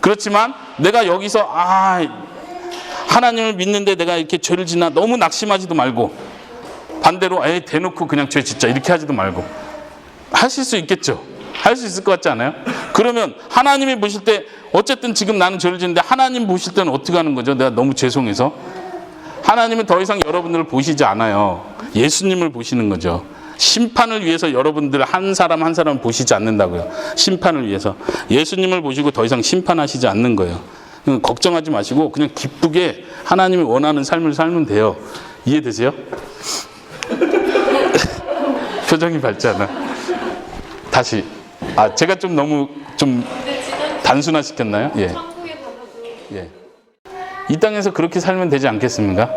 그렇지만 내가 여기서 하나님을 믿는데 내가 이렇게 죄를 짓나 너무 낙심하지도 말고 반대로 에이 대놓고 그냥 죄 짓자 이렇게 하지도 말고 하실 수 있겠죠. 할 수 있을 것 같지 않아요? 그러면 하나님이 보실 때 어쨌든 지금 나는 죄를 짓는데 하나님 보실 때는 어떻게 하는 거죠? 내가 너무 죄송해서 하나님은 더 이상 여러분들을 보시지 않아요. 예수님을 보시는 거죠. 심판을 위해서 여러분들 한 사람 한 사람 보시지 않는다고요. 심판을 위해서 예수님을 보시고 더 이상 심판하시지 않는 거예요. 걱정하지 마시고 그냥 기쁘게 하나님이 원하는 삶을 살면 돼요. 이해되세요? 표정이 밝지 않아. 다시 제가 좀 너무 좀 단순화시켰나요? 예. 예. 이 땅에서 그렇게 살면 되지 않겠습니까?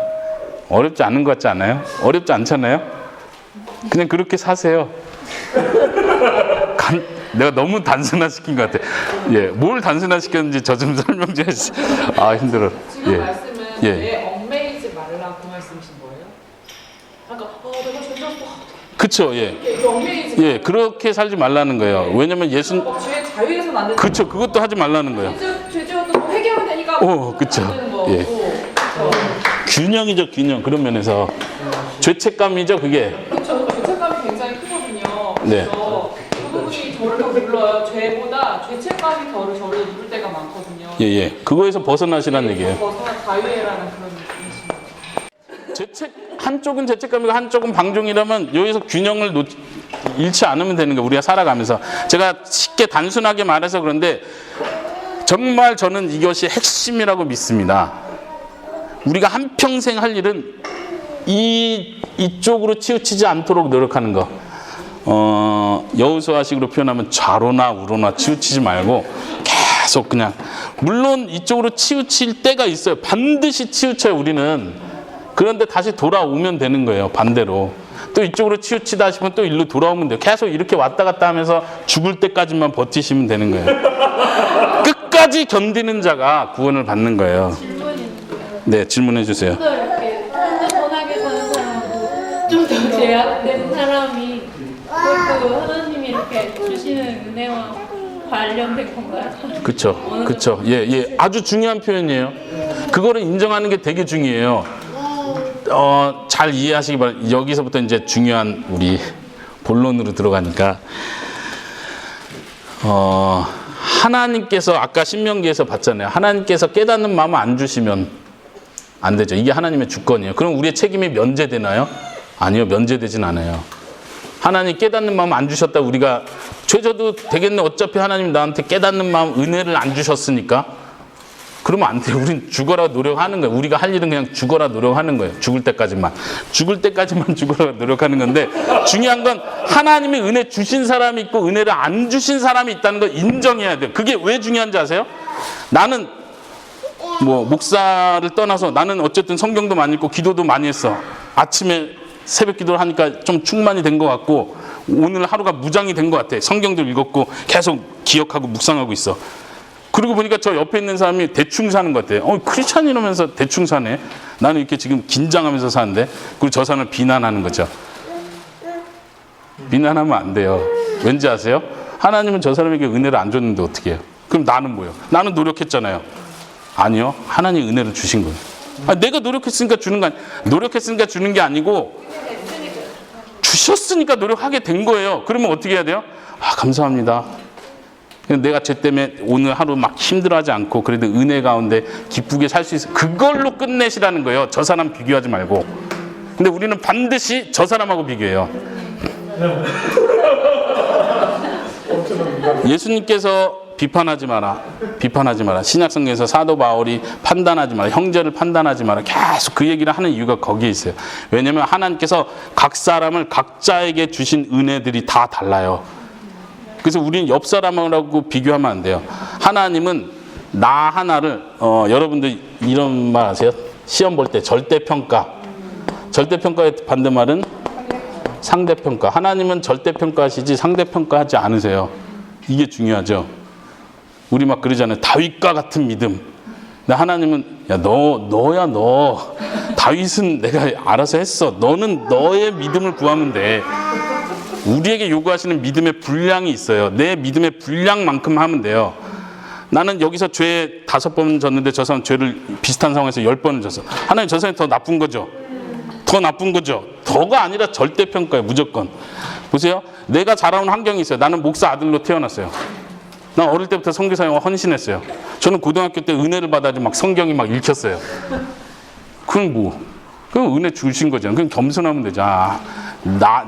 어렵지 않은 것 같지 않아요? 어렵지 않잖아요? 그냥 그렇게 사세요. 내가 너무 단순화시킨 것 같아. 예, 뭘 단순화시켰는지 저 좀 설명 좀 해주세요. 힘들어. 지금 말씀은 왜 얽매이지 말라 그 말씀이신 거예요? 그러니까 내가 죄졌어. 그쵸, 예. 예, 그렇게 살지 말라는 거예요. 왜냐면 죄 자유에서 안 되는. 그쵸, 그것도 하지 말라는 거예요. 죄 지어도 뭐 회개하면 되니까. 그쵸. 예. 균형이죠, 균형. 그런 면에서 죄책감이죠, 그게. 그렇죠. 죄책감이 굉장히 크거든요. 네. 그래서 그 부분이 저를 눌러요. 죄보다 죄책감이 저를 누를 때가 많거든요. 예. 그거에서 벗어나시라는 얘기예요. 벗어나 자유해라는 그런 느낌이십니다. 한쪽은 죄책감이고 한쪽은 방종이라면 여기서 균형을 잃지 않으면 되는 거예요. 우리가 살아가면서. 제가 쉽게 단순하게 말해서 그런데 정말 저는 이것이 핵심이라고 믿습니다. 우리가 한평생 할 일은 이쪽으로 치우치지 않도록 노력하는 거. 여호수아식으로 표현하면 좌로나 우로나 치우치지 말고 계속 그냥, 물론 이쪽으로 치우칠 때가 있어요. 반드시 치우쳐요, 우리는. 그런데 다시 돌아오면 되는 거예요, 반대로. 또 이쪽으로 치우치다 싶으면 또 일로 돌아오면 돼요. 계속 이렇게 왔다 갔다 하면서 죽을 때까지만 버티시면 되는 거예요. 끝까지 견디는 자가 구원을 받는 거예요. 네, 질문해 주세요. 좀 더 이렇게 편하게 사는 사람하고 좀 더 제약된 사람이 그것도 하나님이 이렇게 주시는 은혜와 관련된 건가요? 그쵸. 예. 아주 중요한 표현이에요. 그거를 인정하는 게 되게 중요해요. 잘 이해하시기 바랍니다. 여기서부터 이제 중요한 우리 본론으로 들어가니까, 하나님께서 아까 신명기에서 봤잖아요. 하나님께서 깨닫는 마음을 안 주시면 안 되죠. 이게 하나님의 주권이에요. 그럼 우리의 책임이 면제되나요? 아니요, 면제되진 않아요. 하나님 깨닫는 마음 안 주셨다 우리가 죄져도 되겠네. 어차피 하나님 나한테 깨닫는 마음, 은혜를 안 주셨으니까. 그러면 안 돼요. 우린 죽어라 노력하는 거예요. 우리가 할 일은 그냥 죽어라 노력하는 거예요. 죽을 때까지만 죽어라 노력하는 건데, 중요한 건 하나님이 은혜 주신 사람이 있고 은혜를 안 주신 사람이 있다는 걸 인정해야 돼요. 그게 왜 중요한지 아세요? 나는 목사를 떠나서 나는 어쨌든 성경도 많이 읽고 기도도 많이 했어. 아침에 새벽 기도를 하니까 좀 충만이 된 것 같고 오늘 하루가 무장이 된 것 같아. 성경도 읽었고 계속 기억하고 묵상하고 있어. 그리고 보니까 저 옆에 있는 사람이 대충 사는 것 같아요. 크리스찬 이러면서 대충 사네. 나는 이렇게 지금 긴장하면서 사는데. 그리고 저 사람을 비난하는 거죠. 비난하면 안 돼요. 왠지 아세요? 하나님은 저 사람에게 은혜를 안 줬는데 어떻게 해요? 그럼 나는 뭐예요? 나는 노력했잖아요. 아니요. 하나님이 은혜를 주신 거예요. 내가 노력했으니까 주는 거 아니에요. 노력했으니까 주는 게 아니고 주셨으니까 노력하게 된 거예요. 그러면 어떻게 해야 돼요? 감사합니다. 내가 죄 때문에 오늘 하루 막 힘들어하지 않고 그래도 은혜 가운데 기쁘게 살 수 있어. 그걸로 끝내시라는 거예요. 저 사람 비교하지 말고. 근데 우리는 반드시 저 사람하고 비교해요. 예수님께서 비판하지 마라. 신약성경에서 사도 바울이 판단하지 마라. 형제를 판단하지 마라. 계속 그 얘기를 하는 이유가 거기에 있어요. 왜냐하면 하나님께서 각 사람을 각자에게 주신 은혜들이 다 달라요. 그래서 우리는 옆 사람하고 비교하면 안 돼요. 하나님은 나 하나를, 여러분들 이런 말 아세요? 시험 볼 때 절대평가. 절대평가의 반대말은 상대평가. 하나님은 절대평가하시지 상대평가하지 않으세요. 이게 중요하죠. 우리 막 그러잖아요. 다윗과 같은 믿음. 근데 하나님은 너 다윗은 내가 알아서 했어. 너는 너의 믿음을 구하면 돼. 우리에게 요구하시는 믿음의 분량이 있어요. 내 믿음의 분량만큼 하면 돼요. 나는 여기서 죄 5번 졌는데 저 사람 죄를 비슷한 상황에서 10번을 졌어. 하나님 저 사람이 더 나쁜 거죠. 더가 아니라 절대평가예요. 무조건. 보세요. 내가 자라온 환경이 있어요. 나는 목사 아들로 태어났어요. 난 어릴 때부터 선교사역을 헌신했어요. 저는 고등학교 때 은혜를 받아서 막 성경이 막 읽혔어요. 그럼 은혜 주신 거잖아요. 그냥 겸손하면 되죠.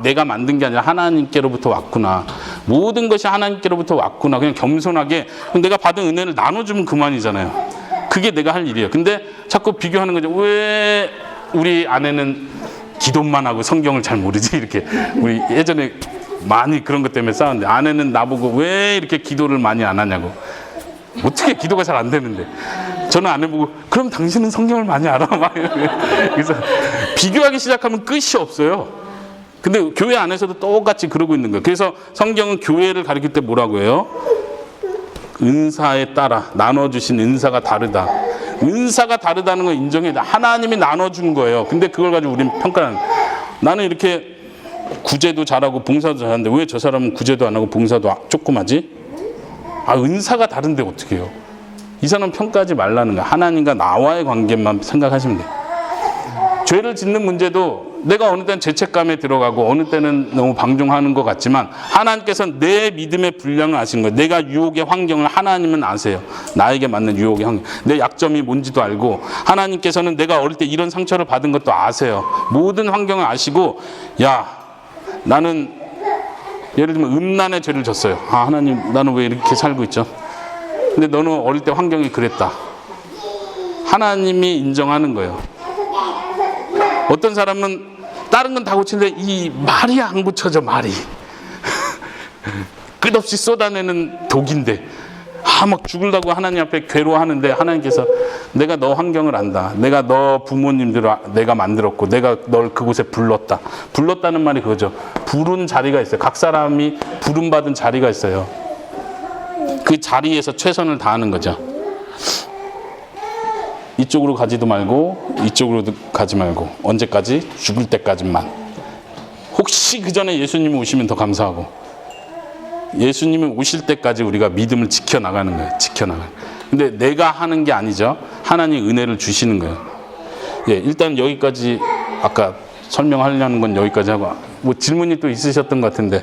내가 만든 게 아니라 하나님께로부터 왔구나. 모든 것이 하나님께로부터 왔구나. 그냥 겸손하게 내가 받은 은혜를 나눠주면 그만이잖아요. 그게 내가 할 일이에요. 근데 자꾸 비교하는 거죠. 왜 우리 아내는 기도만 하고 성경을 잘 모르지? 이렇게 우리 예전에 많이 그런 것 때문에 싸웠는데, 아내는 나보고 왜 이렇게 기도를 많이 안 하냐고. 어떻게 기도가 잘 안 되는데. 저는 아내 보고 그럼 당신은 성경을 많이 알아? 막 그래서 비교하기 시작하면 끝이 없어요. 근데 교회 안에서도 똑같이 그러고 있는 거예요. 그래서 성경은 교회를 가르칠 때 뭐라고 해요? 은사에 따라 나눠주신 은사가 다르다. 은사가 다르다는 걸 인정해야 돼. 하나님이 나눠준 거예요. 근데 그걸 가지고 우리는 평가하는 거예요. 나는 이렇게 구제도 잘하고 봉사도 잘하는데 왜 저 사람은 구제도 안 하고 봉사도 조금 하지? 은사가 다른데 어떻게 해요? 이 사람 평가하지 말라는 거예요. 하나님과 나와의 관계만 생각하시면 돼요. 죄를 짓는 문제도 내가 어느 때는 죄책감에 들어가고 어느 때는 너무 방종하는 것 같지만 하나님께서 내 믿음의 분량을 아신 거예요. 내가 유혹의 환경을 하나님은 아세요. 나에게 맞는 유혹의 환경. 내 약점이 뭔지도 알고 하나님께서는 내가 어릴 때 이런 상처를 받은 것도 아세요. 모든 환경을 아시고 야 나는 예를 들면 음란의 죄를 졌어요. 아 하나님 나는 왜 이렇게 살고 있죠? 근데 너는 어릴 때 환경이 그랬다. 하나님이 인정하는 거예요. 어떤 사람은 다른 건 다 고치는데 이 말이 안 고쳐져. 말이 끝없이 쏟아내는 독인데 막 죽으려고 하나님 앞에 괴로워하는데 하나님께서 내가 너 환경을 안다. 내가 너 부모님들을 내가 만들었고 내가 널 그곳에 불렀다. 불렀다는 말이 그거죠. 부른 자리가 있어요. 각 사람이 부름받은 자리가 있어요. 그 자리에서 최선을 다하는 거죠. 이쪽으로 가지도 말고 이쪽으로도 가지 말고 언제까지? 죽을 때까지만. 혹시 그 전에 예수님이 오시면 더 감사하고 예수님이 오실 때까지 우리가 믿음을 지켜나가는 거예요. 지켜나가는. 근데 내가 하는 게 아니죠. 하나님 은혜를 주시는 거예요. 예, 일단 여기까지 아까 설명하려는 건 여기까지 하고 뭐 질문이 또 있으셨던 것 같은데